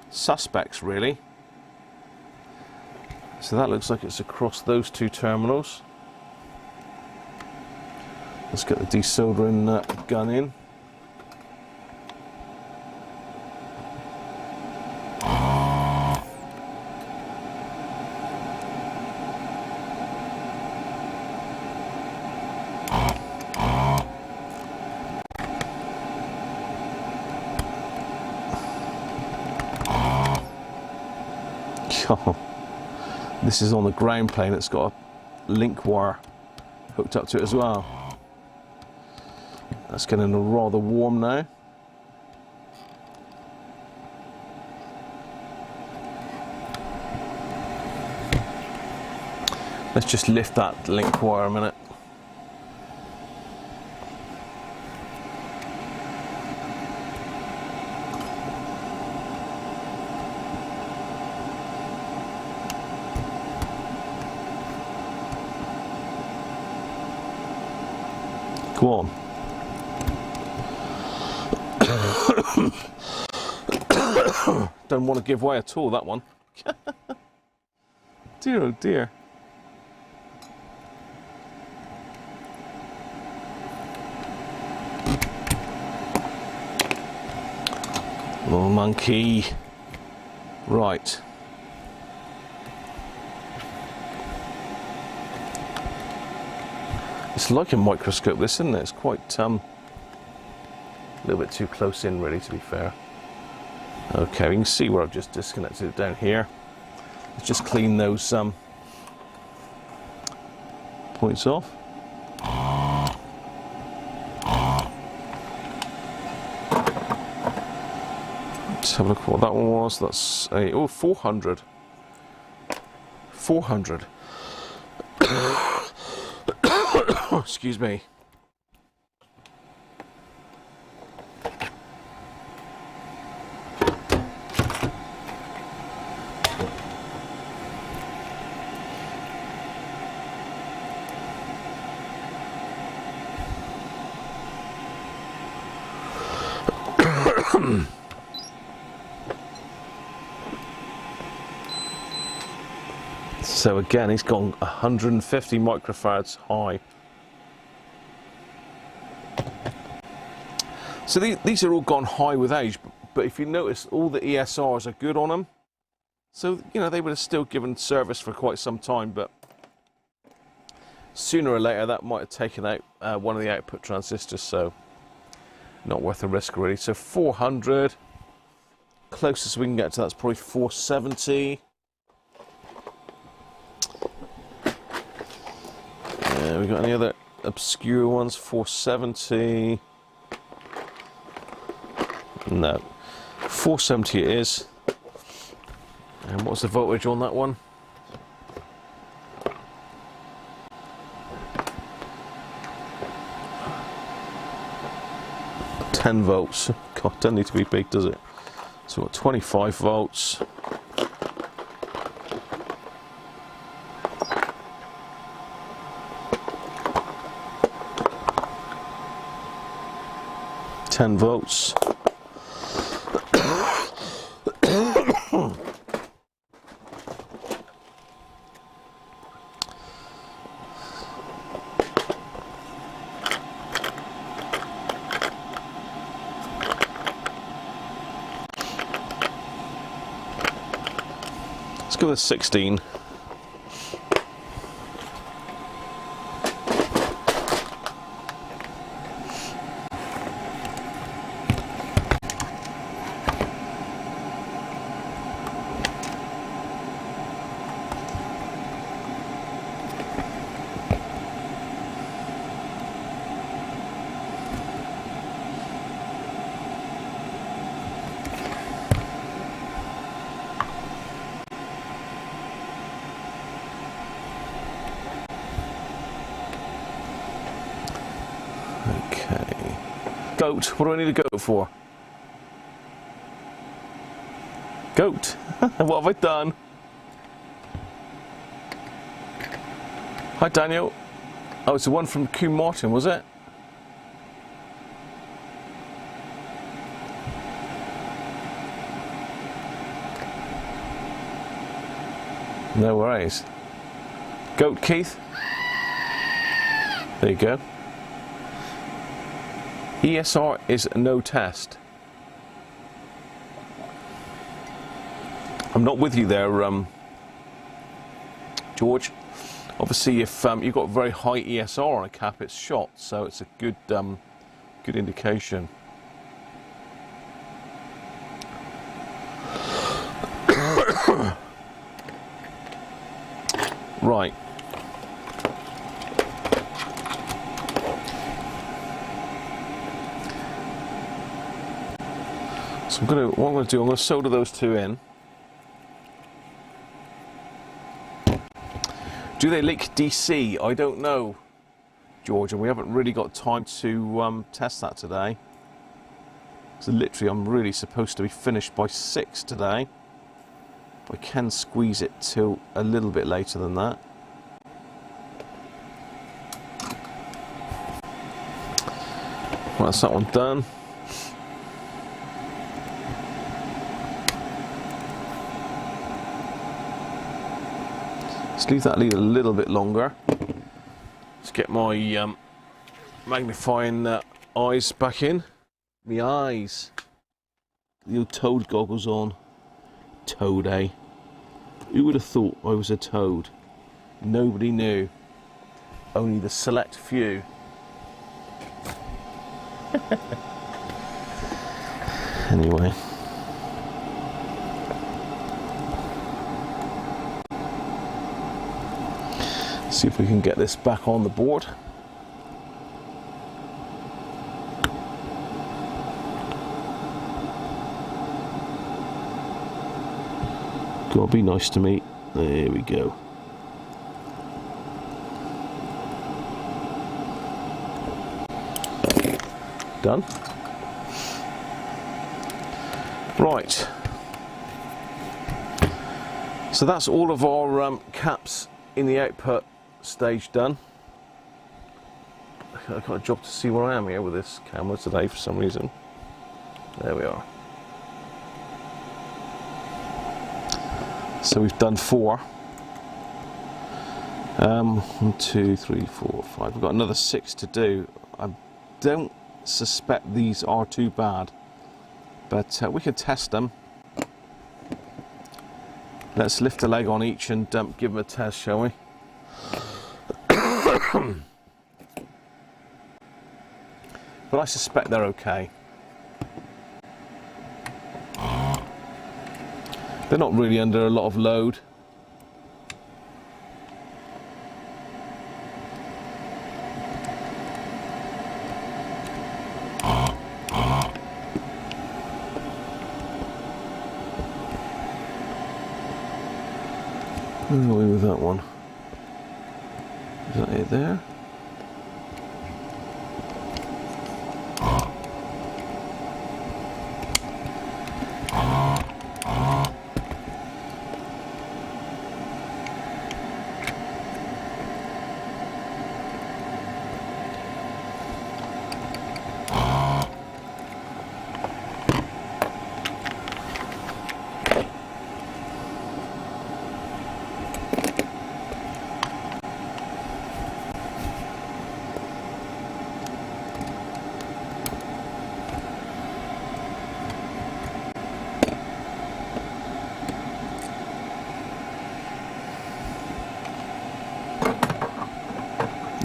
suspects really. So that looks like it's across those two terminals. Let's get the desoldering gun in. Oh, this is on the ground plane. It's got a link wire hooked up to it as well. That's getting rather warm now. Let's just lift that link wire a minute. Go on. Don't want to give way at all, that one. Dear, oh dear. Little monkey. Right. It's like a microscope, this, isn't it? It's quite, a little bit too close in, really, to be fair. Okay, you can see where I've just disconnected it down here. Let's just clean those points off. Let's have a look at what that one was. That's a 400. 400. Excuse me. So again, he's gone 150 microfarads high. So these are all gone high with age, but if you notice, all the ESRs are good on them. So, you know, they would have still given service for quite some time, but sooner or later that might have taken out one of the output transistors, so not worth the risk really. So 400, closest we can get to that's probably 470. We got any other obscure ones? 470. No, 470 it is. And what's the voltage on that one? $10 volts. God, doesn't need to be big, does it? So we've got 25 volts. $10 volts. Let's go with 16. Okay. Goat. What do I need a goat for? Goat. What have I done? Hi, Daniel. Oh, it's the one from Q Martin, was it? No worries. Goat Keith. There you go. ESR is no test. I'm not with you there, George. Obviously, if you've got very high ESR on a cap, it's shot, so it's a good, good indication. Right. So what I'm going to do, solder those two in. Do they leak DC? I don't know, George, and we haven't really got time to test that today. So literally, I'm really supposed to be finished by 6 today. I can squeeze it till a little bit later than that. Well, that's that one done. Let's leave that lead a little bit longer. Let's get my magnifying eyes back in. My eyes. The old toad goggles on. Toad, eh? Who would have thought I was a toad? Nobody knew. Only the select few. Anyway. See if we can get this back on the board. Gotta be nice to me. There we go. Done. Right. So that's all of our caps in the output stage done. I've got a job to see where I am here with this camera today for some reason. There we are. So we've done 4. 1, 2, 3, 4, 5. We've got another 6 to do. I don't suspect these are too bad, but we can test them. Let's lift a leg on each and give them a test, shall we? But I suspect they're okay. They're not really under a lot of load. Where are we with that one? Is that it there?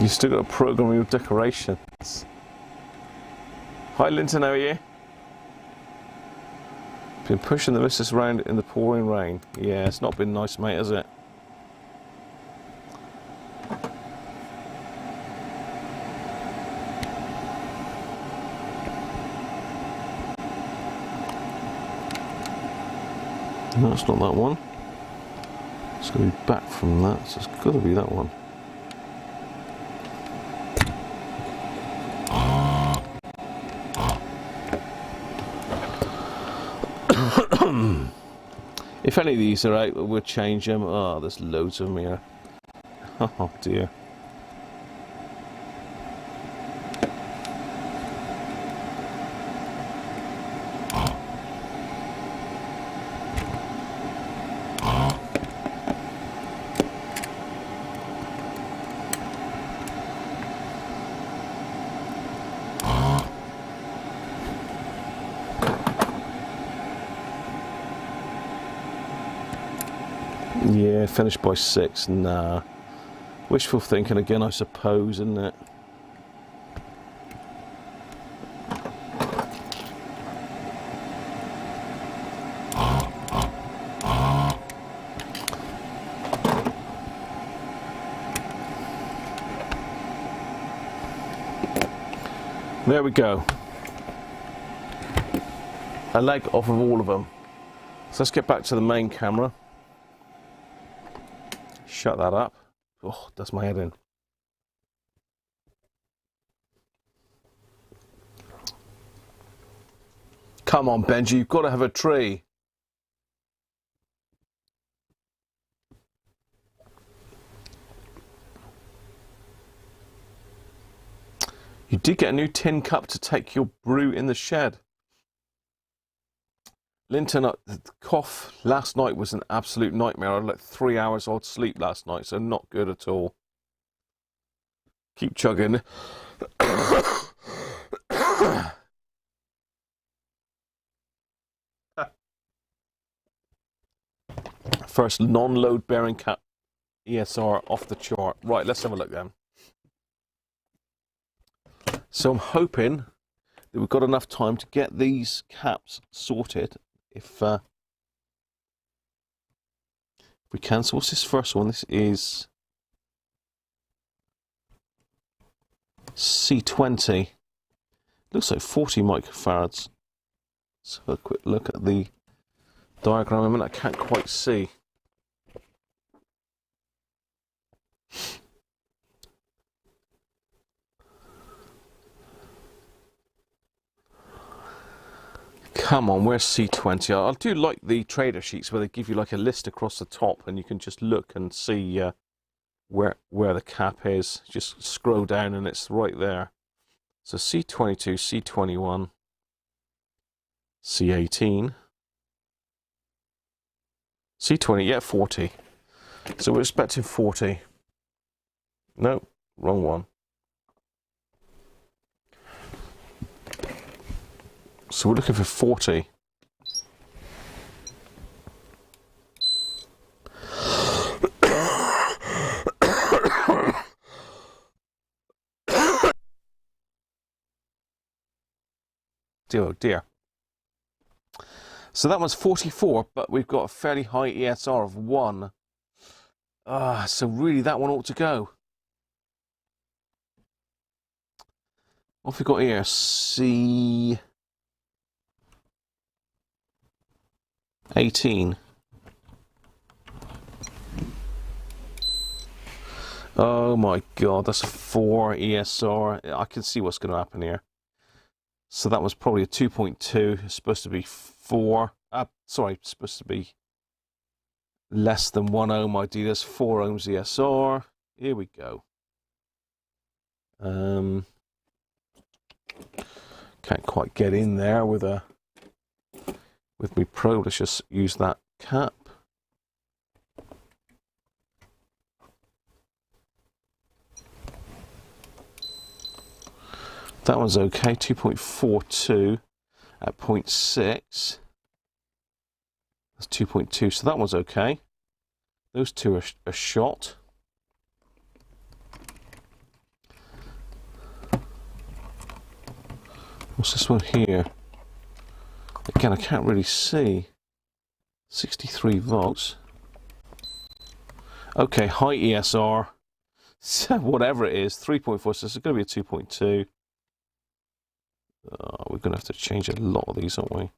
You still got to program your decorations. Hi Linton, how are you? Been pushing the missus around in the pouring rain. Yeah, it's not been nice, mate, has it? No, it's not that one. It's going to be back from that, so it's got to be that one. If any of these are out, we'll change them. Oh, there's loads of them here. Oh dear. Yeah, finished by 6. Nah. Wishful thinking again, I suppose, isn't it? There we go. A leg off of all of them. So let's get back to the main camera. Shut that up. Oh, does my head in. Come on, Benji, you've got to have a tree. You did get a new tin cup to take your brew in the shed. Linton, the cough last night was an absolute nightmare. I had like 3 hours odd sleep last night, so not good at all. Keep chugging. First non-load bearing cap ESR off the chart. Right, let's have a look then. So I'm hoping that we've got enough time to get these caps sorted. If we can. So what's this first one? This is C20. Looks like 40 microfarads. Let's have a quick look at the diagram. I mean, I can't quite see. Come on, where's C20? I do like the trader sheets where they give you like a list across the top and you can just look and see where the cap is. Just scroll down and it's right there. So C22, C21, C18, C20, yeah, 40. So we're expecting 40. No, wrong one. So we're looking for 40. Oh dear. So that one's 44, but we've got a fairly high ESR of 1. So really that one ought to go. What have we got here? C18. Oh my god, that's a 4 ESR. I can see what's going to happen here. So that was probably a 2.2. It's supposed to be 4. Sorry, it's supposed to be less than 1 ohm. ID. There's 4 ohms ESR. Here we go. Can't quite get in there with me probe. Let's just use that cap. That one's okay, 2.42 at 0.6. That's 2.2, so that one's okay. Those two are shot. What's this one here? Again, I can't really see. 63 volts. Okay, high ESR. So whatever it is, 3.4, so it's going to be a 2.2. We're going to have to change a lot of these, aren't we?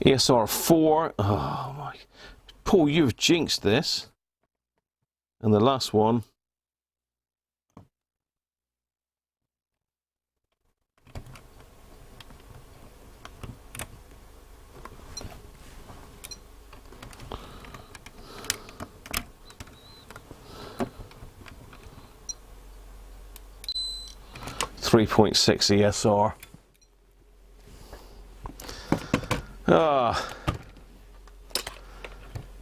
ESR 4. Oh my. Paul, you've jinxed this. And the last one. .6 ESR.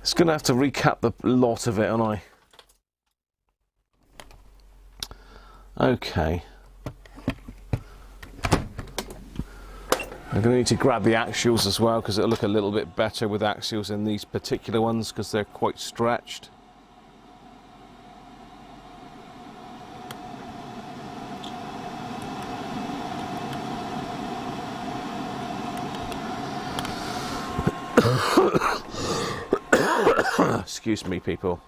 It's going to have to recap the lot of it, aren't I? Okay. I'm going to need to grab the axials as well because it'll look a little bit better with axials in these particular ones because they're quite stretched. Excuse me, people.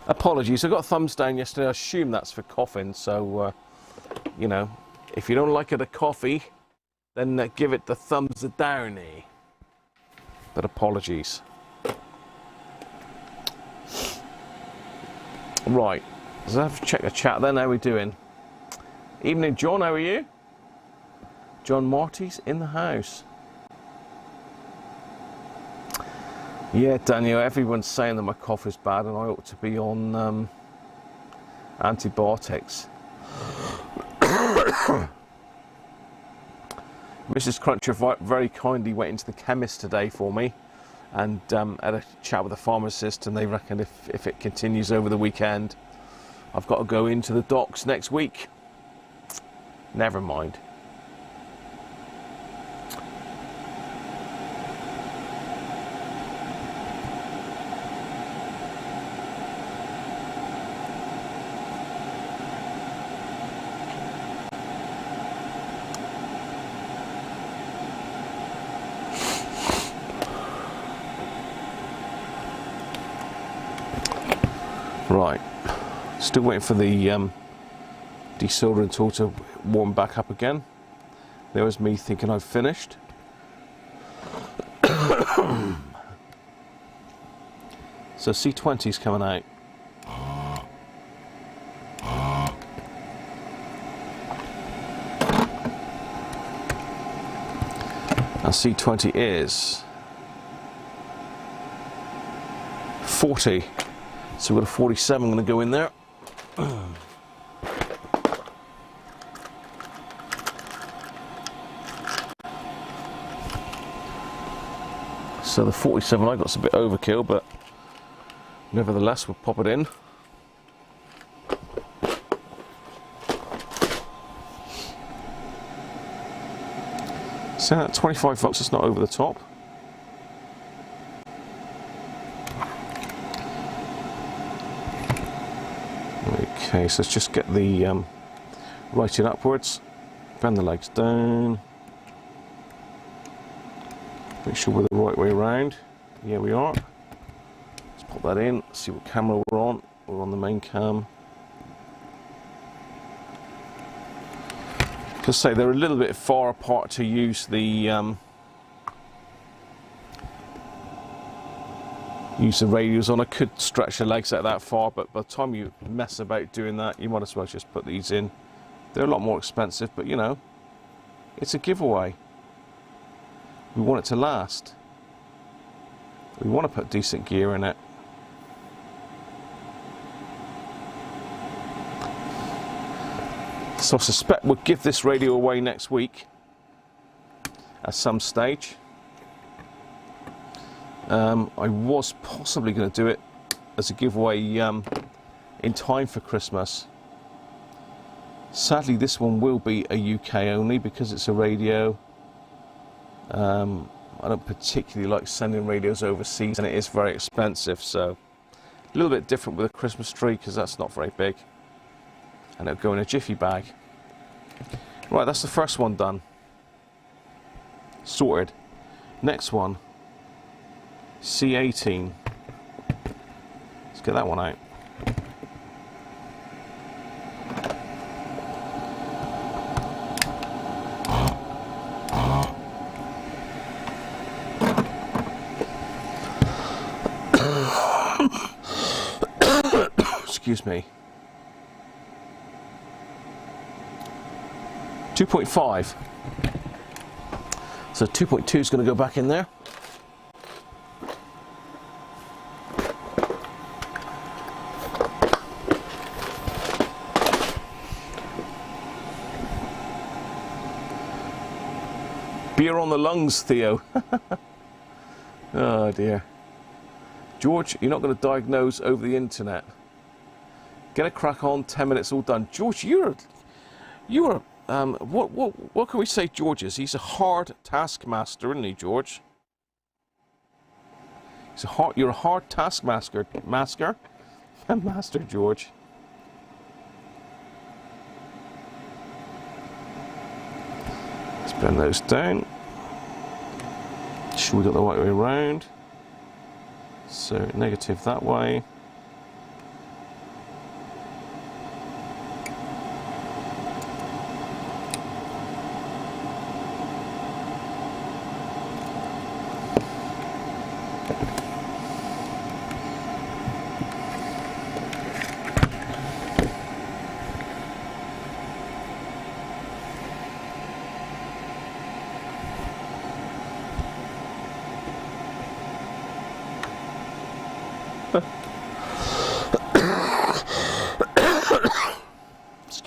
Apologies, I got thumbs down yesterday. I assume that's for coughing, so you know, if you don't like it a coffee, then give it the thumbs downy. But apologies. Right, let's have to check the chat then. How are we doing? Evening, John. How are you? John Marty's in the house. Yeah, Daniel, everyone's saying that my cough is bad and I ought to be on antibiotics. Mrs. Cruncher very kindly went into the chemist today for me and had a chat with the pharmacist, and they reckon if it continues over the weekend, I've got to go into the docks next week. Never mind. Right, still waiting for the desoldering tool to warm back up again. There was me thinking I've finished. So C20's coming out. And C20 is 40. So we've got a 47 going to go in there. So the 47 I got's a bit overkill, but nevertheless we'll pop it in. So at 25 volts, it's not over the top. Okay, so let's just get the righted upwards, bend the legs down, make sure we're the right way around. Yeah, we are. Let's pop that in, see what camera we're on. We're on the main cam. Just say they're a little bit far apart to use the radios on. I could stretch the legs out that far, but by the time you mess about doing that, you might as well just put these in. They're a lot more expensive, but you know, it's a giveaway. We want it to last. We want to put decent gear in it. So I suspect we'll give this radio away next week at some stage. I was possibly going to do it as a giveaway in time for Christmas. Sadly, this one will be a UK only because it's a radio. I don't particularly like sending radios overseas, and it is very expensive, so a little bit different with a Christmas tree because that's not very big, and it'll go in a jiffy bag. Right, that's the first one done. Sorted. Next one. C18. Let's get that one out. Excuse me. 2.5. So 2.2 is going to go back in there. Beer on the lungs, Theo. Oh dear. George, you're not going to diagnose over the internet. Get a crack on, 10 minutes, all done. George, you're what can we say George is? He's a hard taskmaster, isn't he, George? You're a hard taskmaster, Master, George. Let's bend those down. Sure we got the right way around. So negative that way.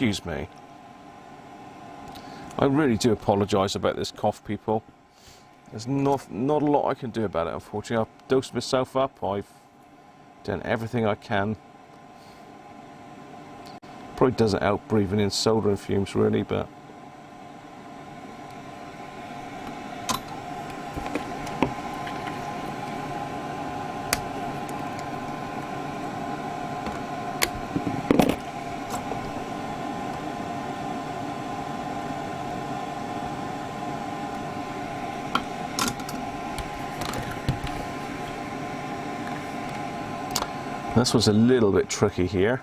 excuse me. I really do apologise about this cough, people. There's not a lot I can do about it, unfortunately. I've dosed myself up. I've done everything I can. Probably doesn't help breathing in soldering fumes, really, but... This was a little bit tricky here.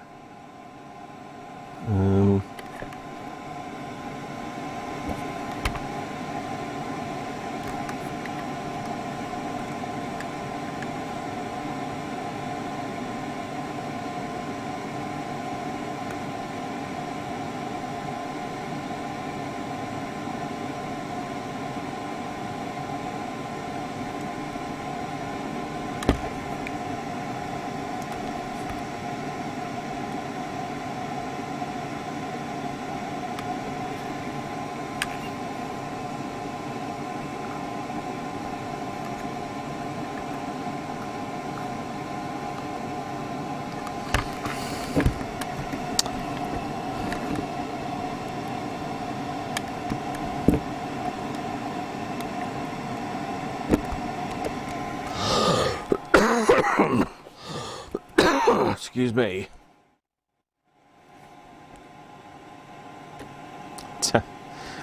Excuse me.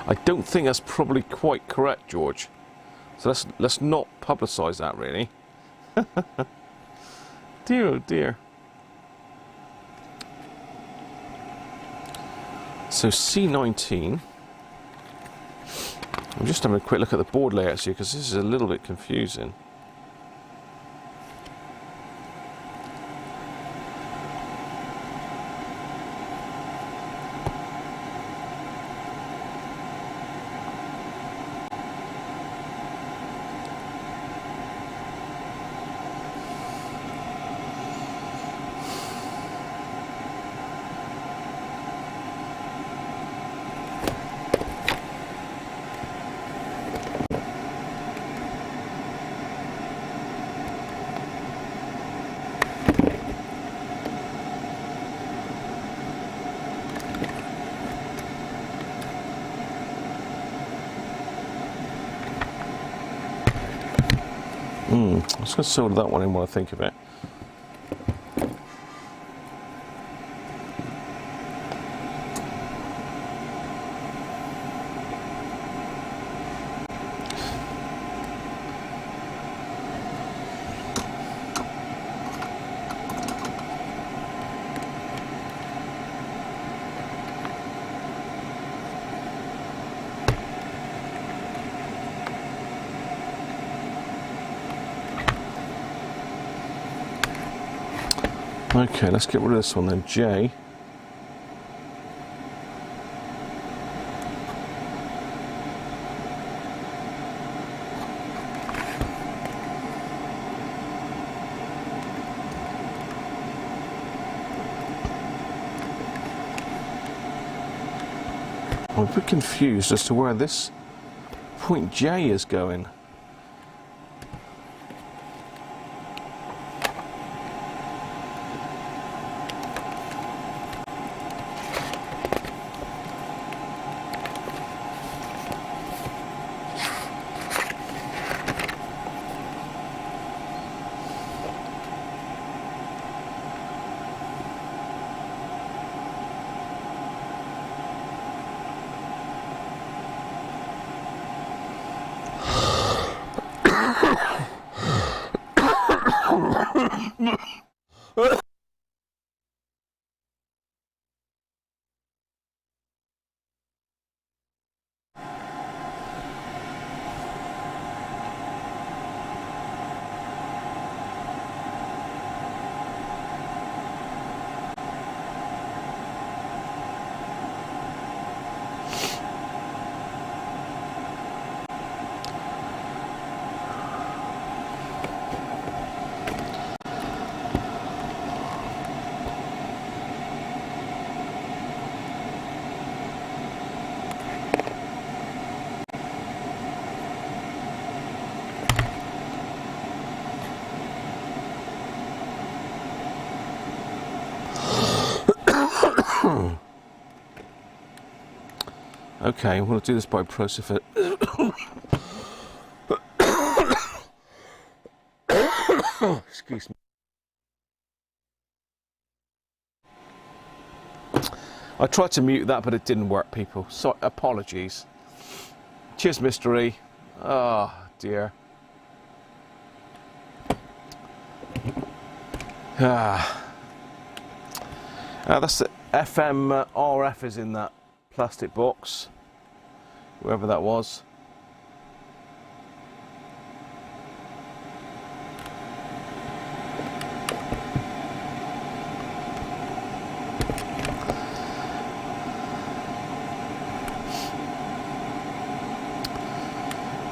I don't think that's probably quite correct, George. So let's not publicise that, really. Dear, oh dear. So C19. I'm just having a quick look at the board layouts here because this is a little bit confusing. I'm just going to solder that one in while I think of it. Okay, let's get rid of this one then, J. I'm a bit confused as to where this point J is going. Okay, I'm going to do this by process it. Excuse me. I tried to mute that, but it didn't work, people. So apologies. Cheers, mystery. Oh dear. That's the FM RF is in that plastic box, whoever that was.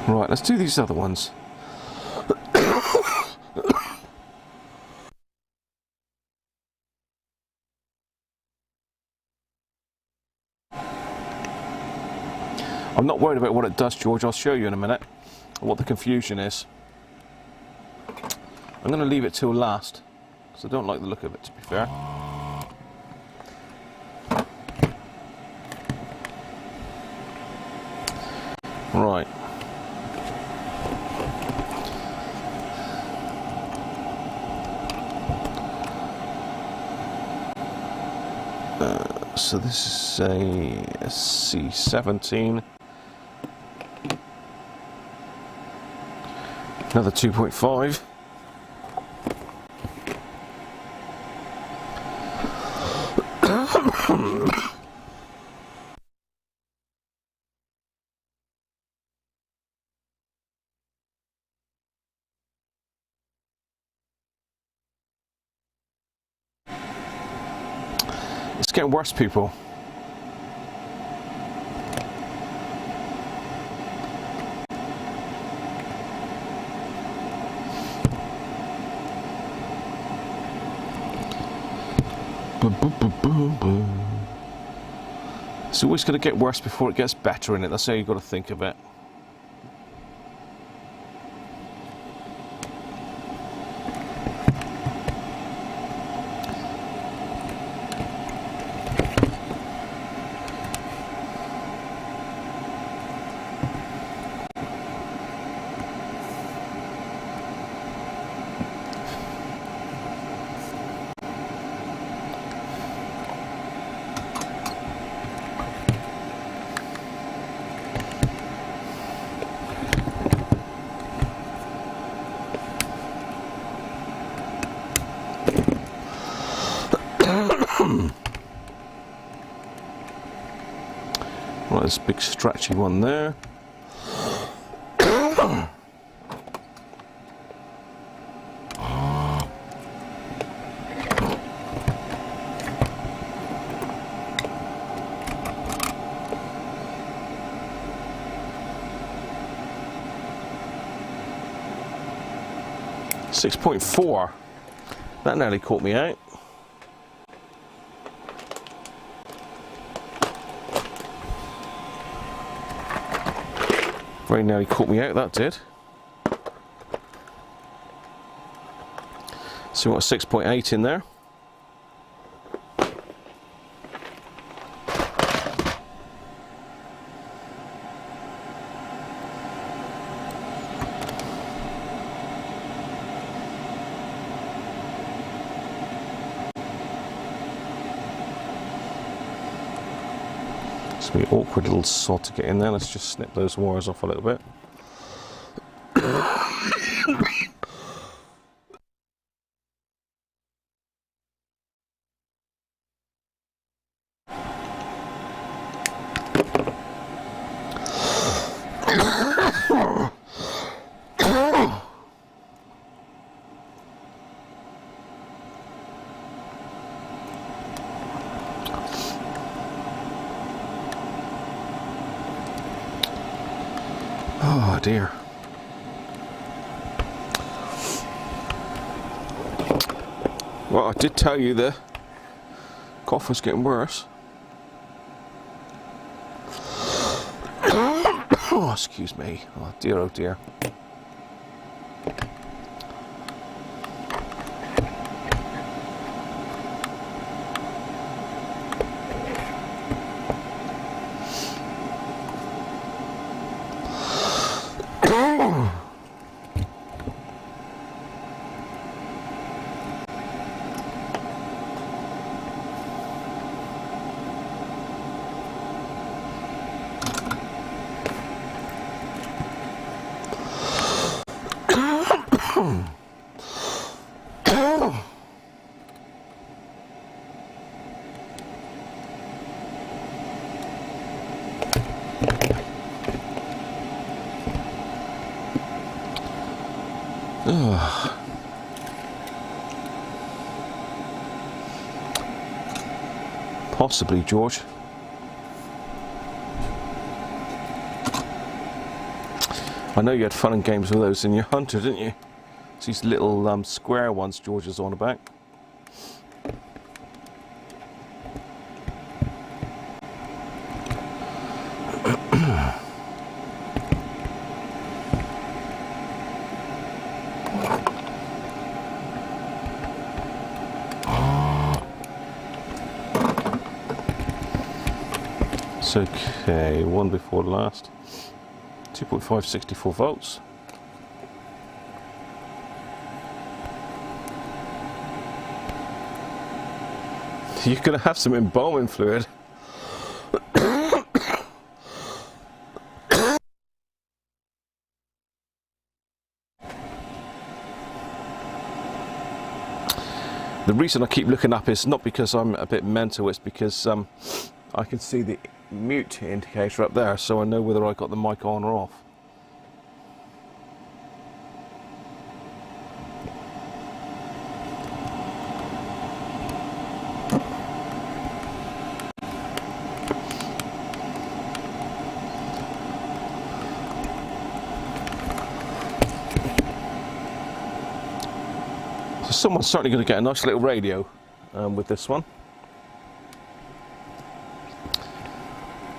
Right, let's do these other ones. I'm not worried about what it does, George. I'll show you in a minute what the confusion is. I'm going to leave it till last because I don't like the look of it, to be fair. Right. So this is a C17. Another 2.5. It's getting worse, people. It's always going to get worse before it gets better, in it. That's how you've got to think of it. Right, there's a big stretchy one there. .4. That nearly caught me out. Very nearly caught me out, that did. So we've got 6.8 in there. It's going to be an awkward little sod to get in there. Let's just snip those wires off a little bit. Oh dear. Well, I did tell you the cough was getting worse. Oh, excuse me. Oh dear, oh dear. Possibly, George. I know you had fun and games with those in your Hunter, didn't you? It's these little square ones George is on about. It's okay, one before the last. 2.5, 64 volts. You're going to have some embalming fluid. The reason I keep looking up is not because I'm a bit mental, it's because I can see the mute indicator up there, so I know whether I got the mic on or off. So someone's certainly going to get a nice little radio with this one.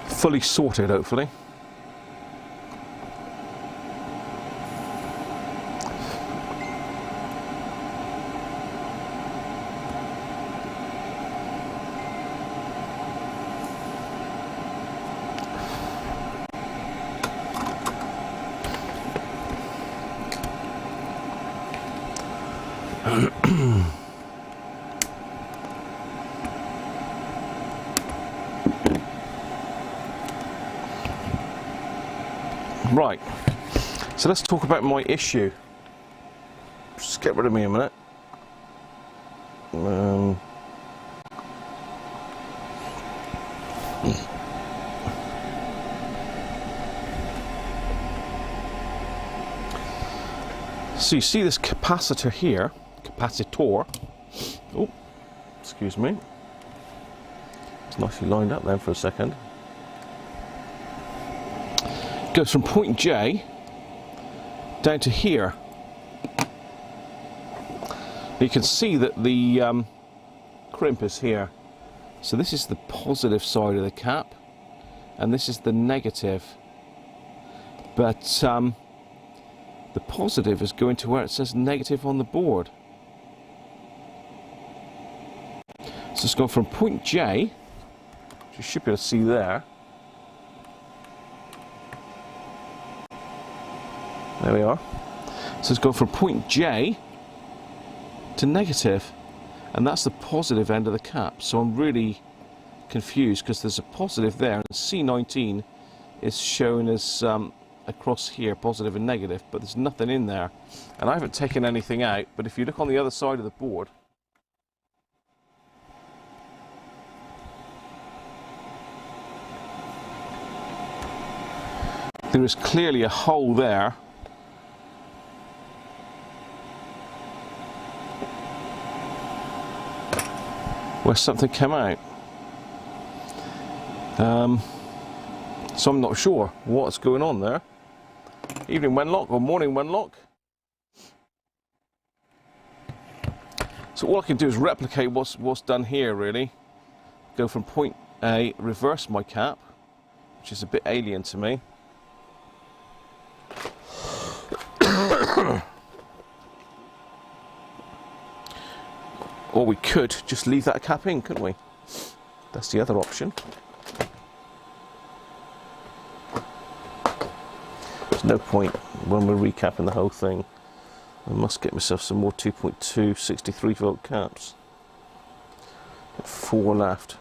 Fully sorted, hopefully. Right, so let's talk about my issue. Just get rid of me a minute. So you see this capacitor here, oh, excuse me. It's nicely lined up there for a second. Goes from point J down to here. You can see that the crimp is here. So this is the positive side of the cap, and this is the negative. But the positive is going to where it says negative on the board. So it's gone from point J, which you should be able to see there. There we are. So it's gone from point J to negative, and that's the positive end of the cap. So I'm really confused because there's a positive there, and C19 is shown as across here, positive and negative, but there's nothing in there. And I haven't taken anything out, but if you look on the other side of the board, there is clearly a hole there where something came out. So I'm not sure what's going on there. Evening Wenlock or morning Wenlock. So all I can do is replicate what's done here, really. Go from point A, reverse my cap, which is a bit alien to me. Or we could just leave that cap in, couldn't we? That's the other option. There's no point when we're recapping the whole thing. I must get myself some more 2.2 63 volt caps. Got 4 left.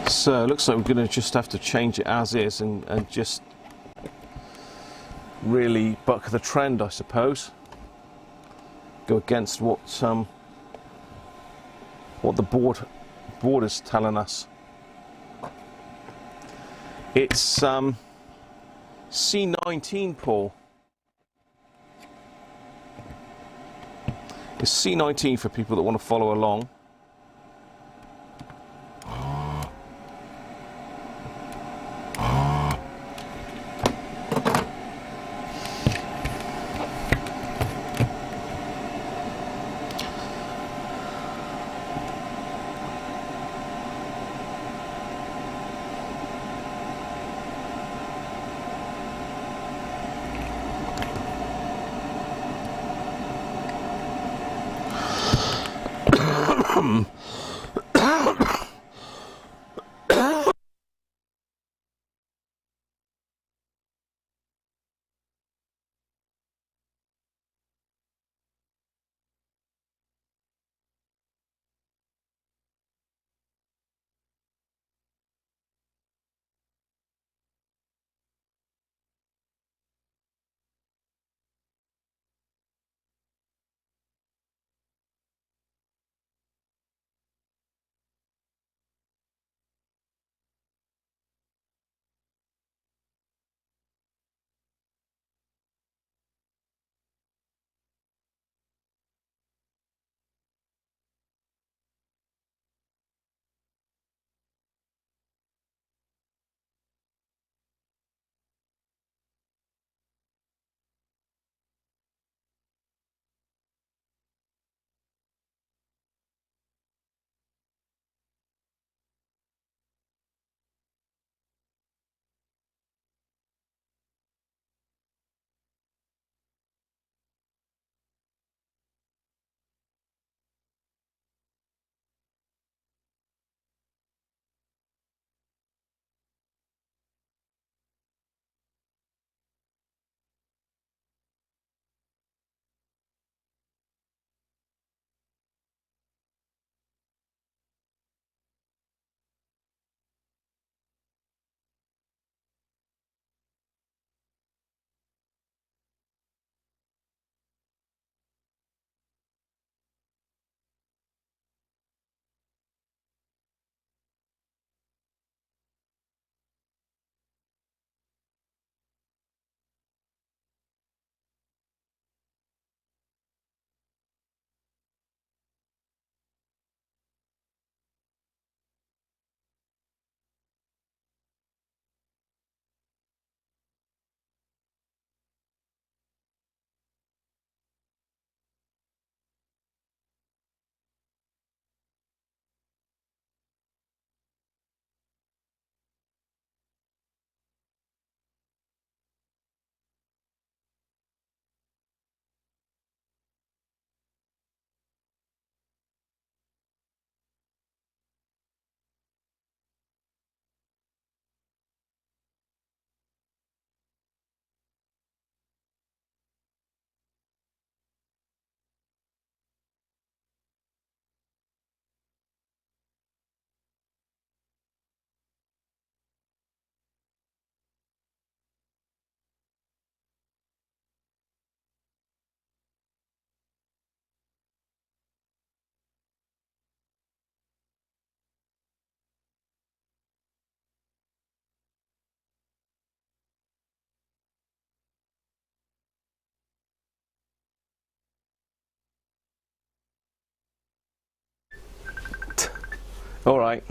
So it looks like we're going to just have to change it as is and just really buck the trend, I suppose. Go against what the board is telling us. It's C19, Paul. It's C19 for people that want to follow along. All right.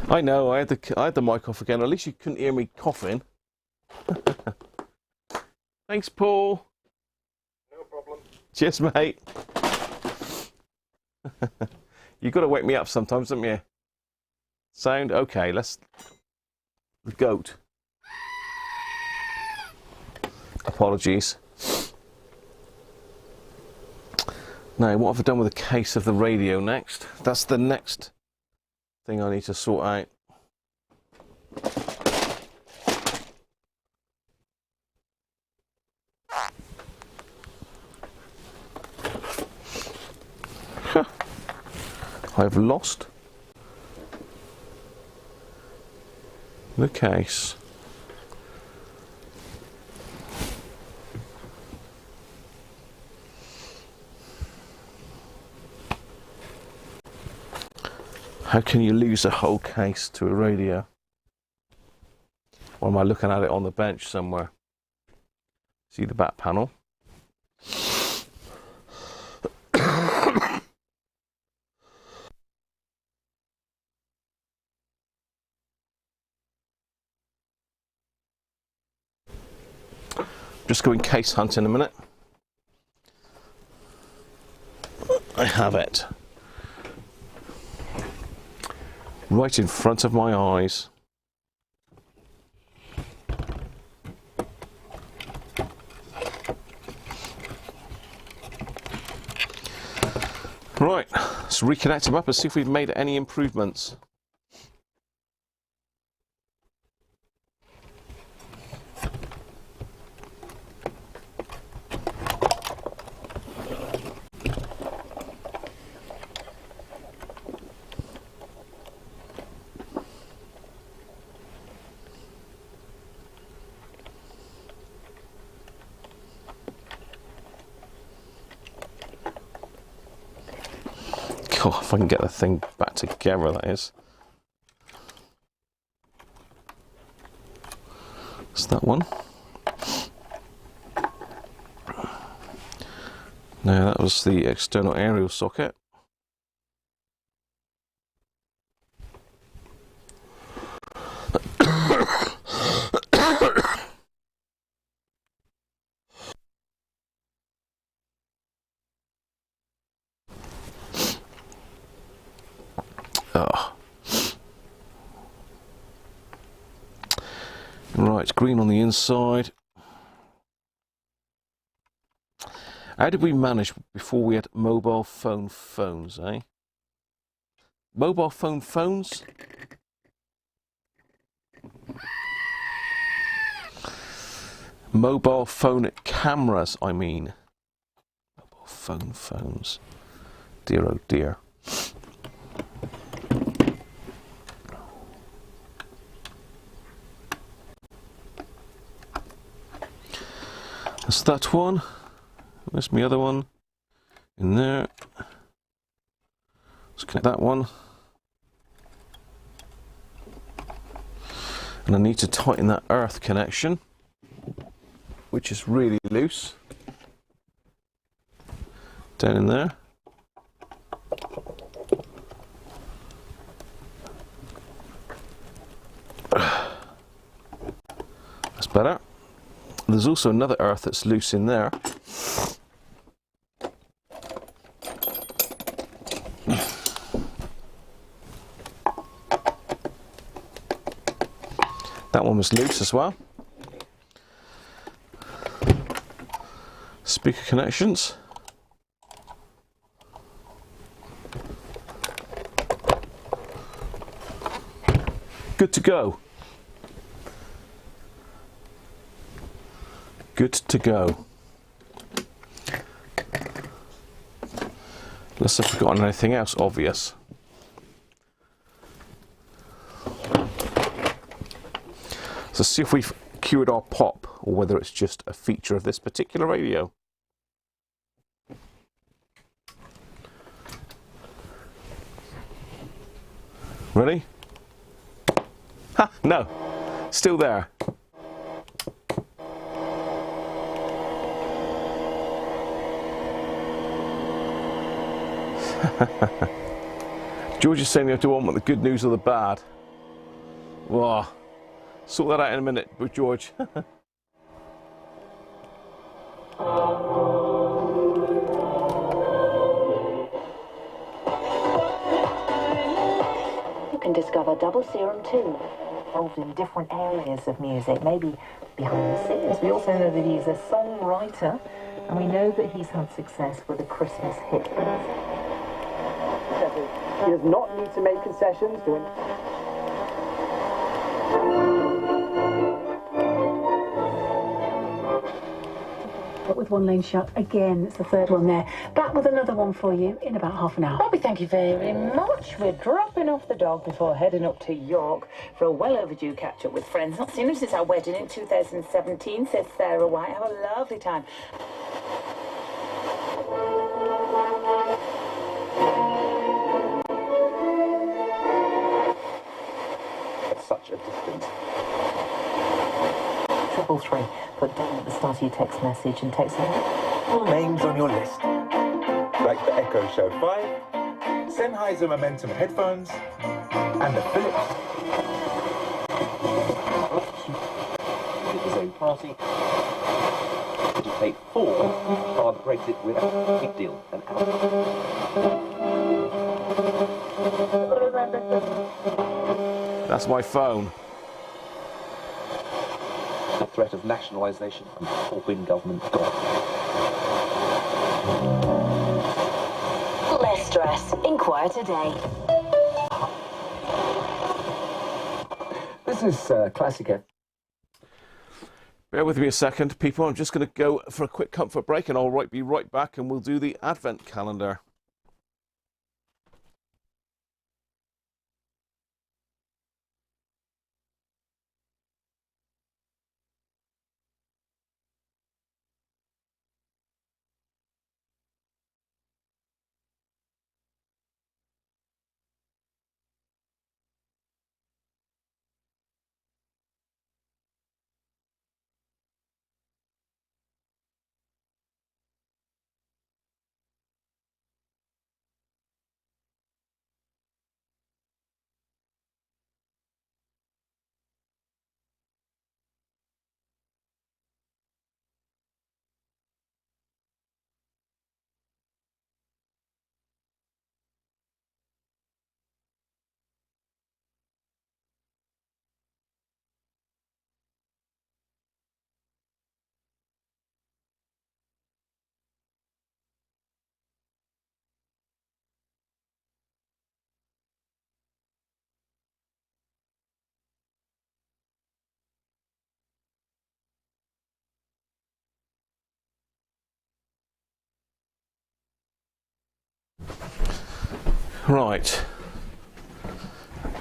I know. I had the mic off again. At least you couldn't hear me coughing. Thanks, Paul. No problem. Cheers, mate. You've got to wake me up sometimes, haven't you? Sound okay? Let's. The goat. Apologies. Now, what have I done with the case of the radio next? That's the next thing I need to sort out. I've lost the case. How can you lose a whole case to a radio? Or am I looking at it on the bench somewhere? See the back panel? Just going case hunt in a minute. I have it. Right in front of my eyes. Right, let's reconnect them up and see if we've made any improvements. Oh, if I can get the thing back together, that is. It's that one. No, that was the external aerial socket. Oh. Right, green on the inside. How did we manage before we had mobile phone phones, eh? Mobile phone phones? Mobile phone cameras, I mean. Mobile phone phones. Dear oh dear. That's that one. Where's my other one? In there. Let's connect that one. And I need to tighten that earth connection, which is really loose. Down in there. That's better. There's also another earth that's loose in there. That one was loose as well. Speaker connections. Good to go. Good to go. Unless I've forgotten anything else obvious. So see if we've cured our pop, or whether it's just a feature of this particular radio. Ready? Ha! No! Still there. George is saying you have to want the good news or the bad. Wow. Sort that out in a minute with George. You can discover double serum too. Involved in different areas of music, maybe behind the scenes. We also know that he's a songwriter, and we know that he's had success with a Christmas hit. He does not need to make concessions to him. But with one lane shut again, it's the third one there. Back with another one for you in about half an hour. Bobby, thank you very much. We're dropping off the dog before heading up to York for a well overdue catch up with friends. Not seen him since our wedding in 2017, says Sarah White. Have a lovely time. At such a distance. 333. Put down at the start of your text message and text All names on your list. Like the Echo Show 5, Sennheiser Momentum headphones, and the Philips. His own party. To take 4 hard Brexit without a big deal and out. That's my phone. The threat of nationalisation and Corbyn government gone. Less stress. Inquire today. This is classic. Bear with me a second, people. I'm just going to go for a quick comfort break and I'll be right back and we'll do the Advent calendar. Right,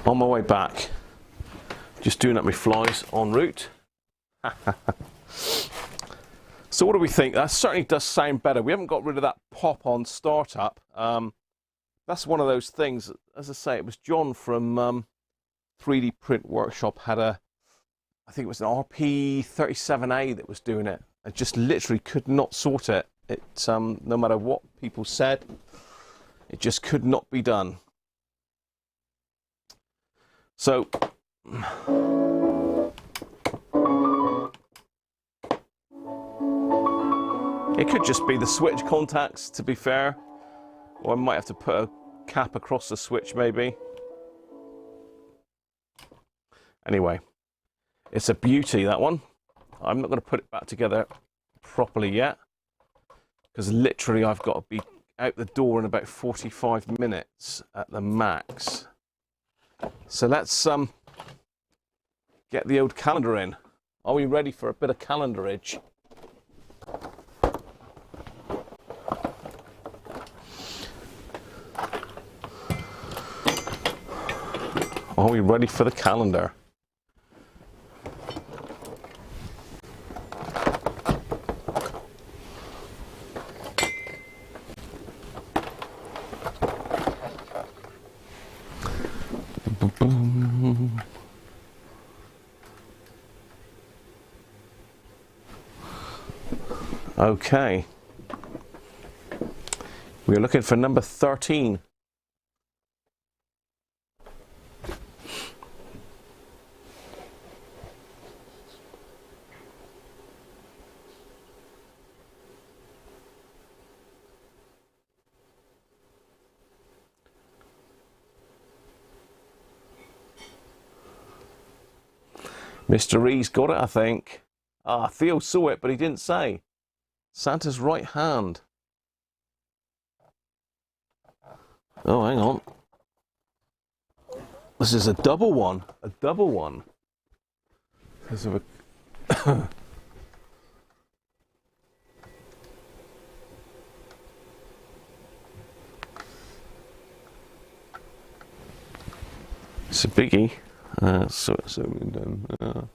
on my way back, just doing up my flies en route. So what do we think? That certainly does sound better. We haven't got rid of that pop on startup. That's one of those things, as I say, it was John from 3D Print Workshop had I think it was an RP37A that was doing it. I just literally could not sort it. No matter what people said, it just could not be done. So, it could just be the switch contacts, to be fair. Or I might have to put a cap across the switch, maybe. Anyway, it's a beauty, that one. I'm not going to put it back together properly yet, because literally I've got to be out the door in about 45 minutes at the max. So let's get the old calendar in. Are we ready for a bit of calendarage? Are we ready for the calendar? Okay, we're looking for number 13. Mr. E's got it, I think. Ah, Theo saw it, but he didn't say. Santa's right hand. Oh, hang on. This is a double one. A double one. Because of a... It's a biggie. So done.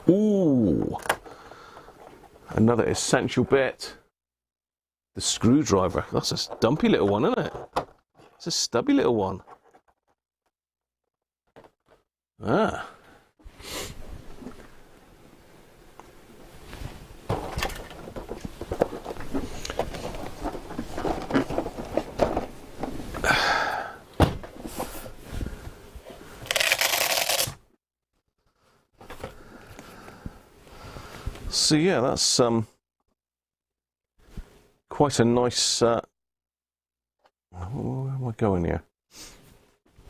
Ooh, Another essential bit. The screwdriver. That's a stumpy little one, isn't it? It's a stubby little one. Ah. So yeah, that's quite a nice. Where am I going here?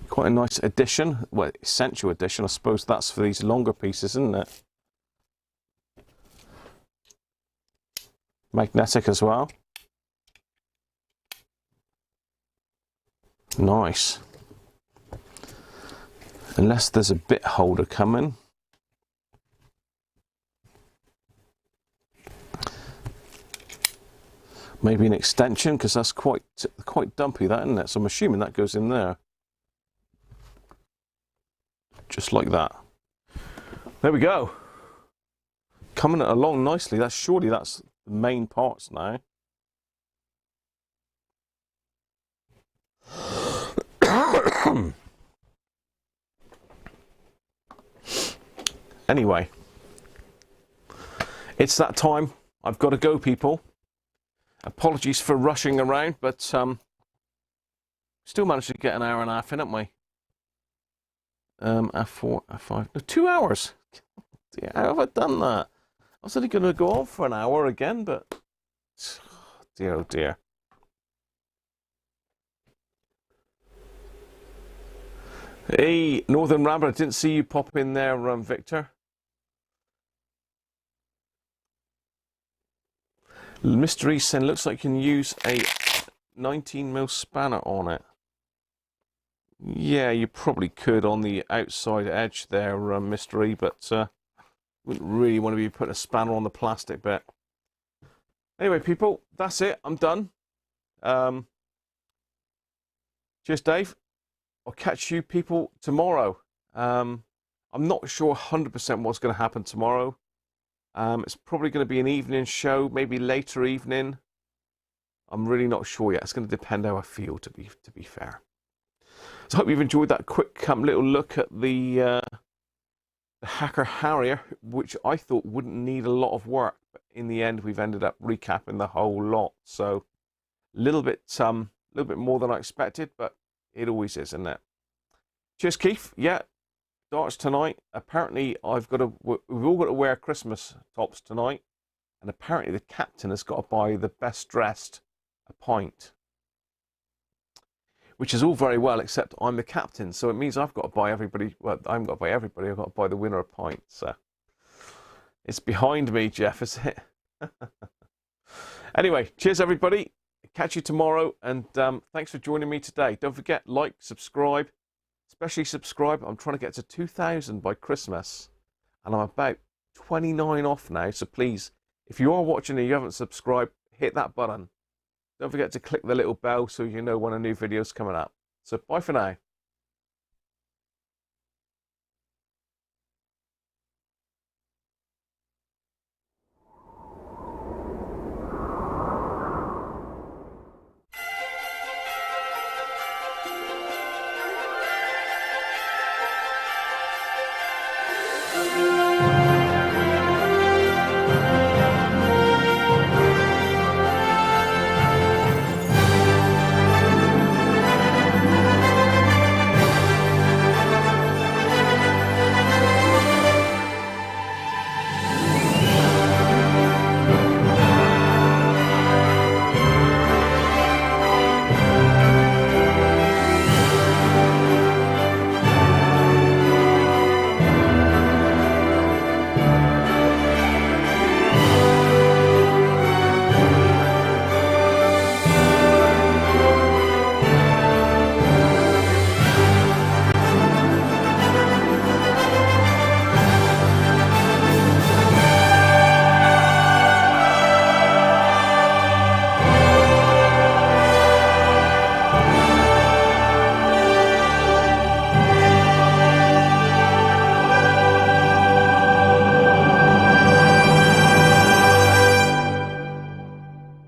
Quite a nice addition. Well, essential addition. I suppose that's for these longer pieces, isn't it? Magnetic as well. Nice. Unless there's a bit holder coming. Maybe an extension, because that's quite dumpy, that, isn't it? So I'm assuming that goes in there. Just like that. There we go. Coming along nicely. Surely that's the main parts now. Anyway, it's that time. I've got to go, people. Apologies for rushing around, but still managed to get an hour and a half in, haven't we? F4, F5, no, 2 hours. Dear, how have I done that? I was only going to go on for an hour again, but dear, oh dear. Hey, Northern Rabbit, I didn't see you pop in there, Victor. Mr. East saying, looks like you can use a 19mm spanner on it. Yeah, you probably could on the outside edge there, Mr. E, but wouldn't really want to be putting a spanner on the plastic bit. Anyway, people, that's it. I'm done. Cheers, Dave. I'll catch you people tomorrow. I'm not sure 100% what's going to happen tomorrow. It's probably going to be an evening show, maybe later evening. I'm really not sure yet. It's going to depend how I feel, to be fair. So I hope you've enjoyed that quick little look at the Hacker Harrier, which I thought wouldn't need a lot of work, but in the end we've ended up recapping the whole lot. So a little bit more than I expected, but it always is, isn't it? Cheers, Keith. Yeah. Darts tonight. Apparently, we've all got to wear Christmas tops tonight, and apparently the captain has got to buy the best dressed a pint, which is all very well, except I'm the captain, so it means I've got to buy everybody. Well, I haven't got to buy everybody. I've got to buy the winner a pint. So it's behind me, Jeff, is it? Anyway, cheers everybody. Catch you tomorrow, and thanks for joining me today. Don't forget, like, subscribe. Especially subscribe. I'm trying to get to 2,000 by Christmas, and I'm about 29 off now. So please, if you are watching and you haven't subscribed, hit that button. Don't forget to click the little bell so you know when a new video is coming up. So bye for now.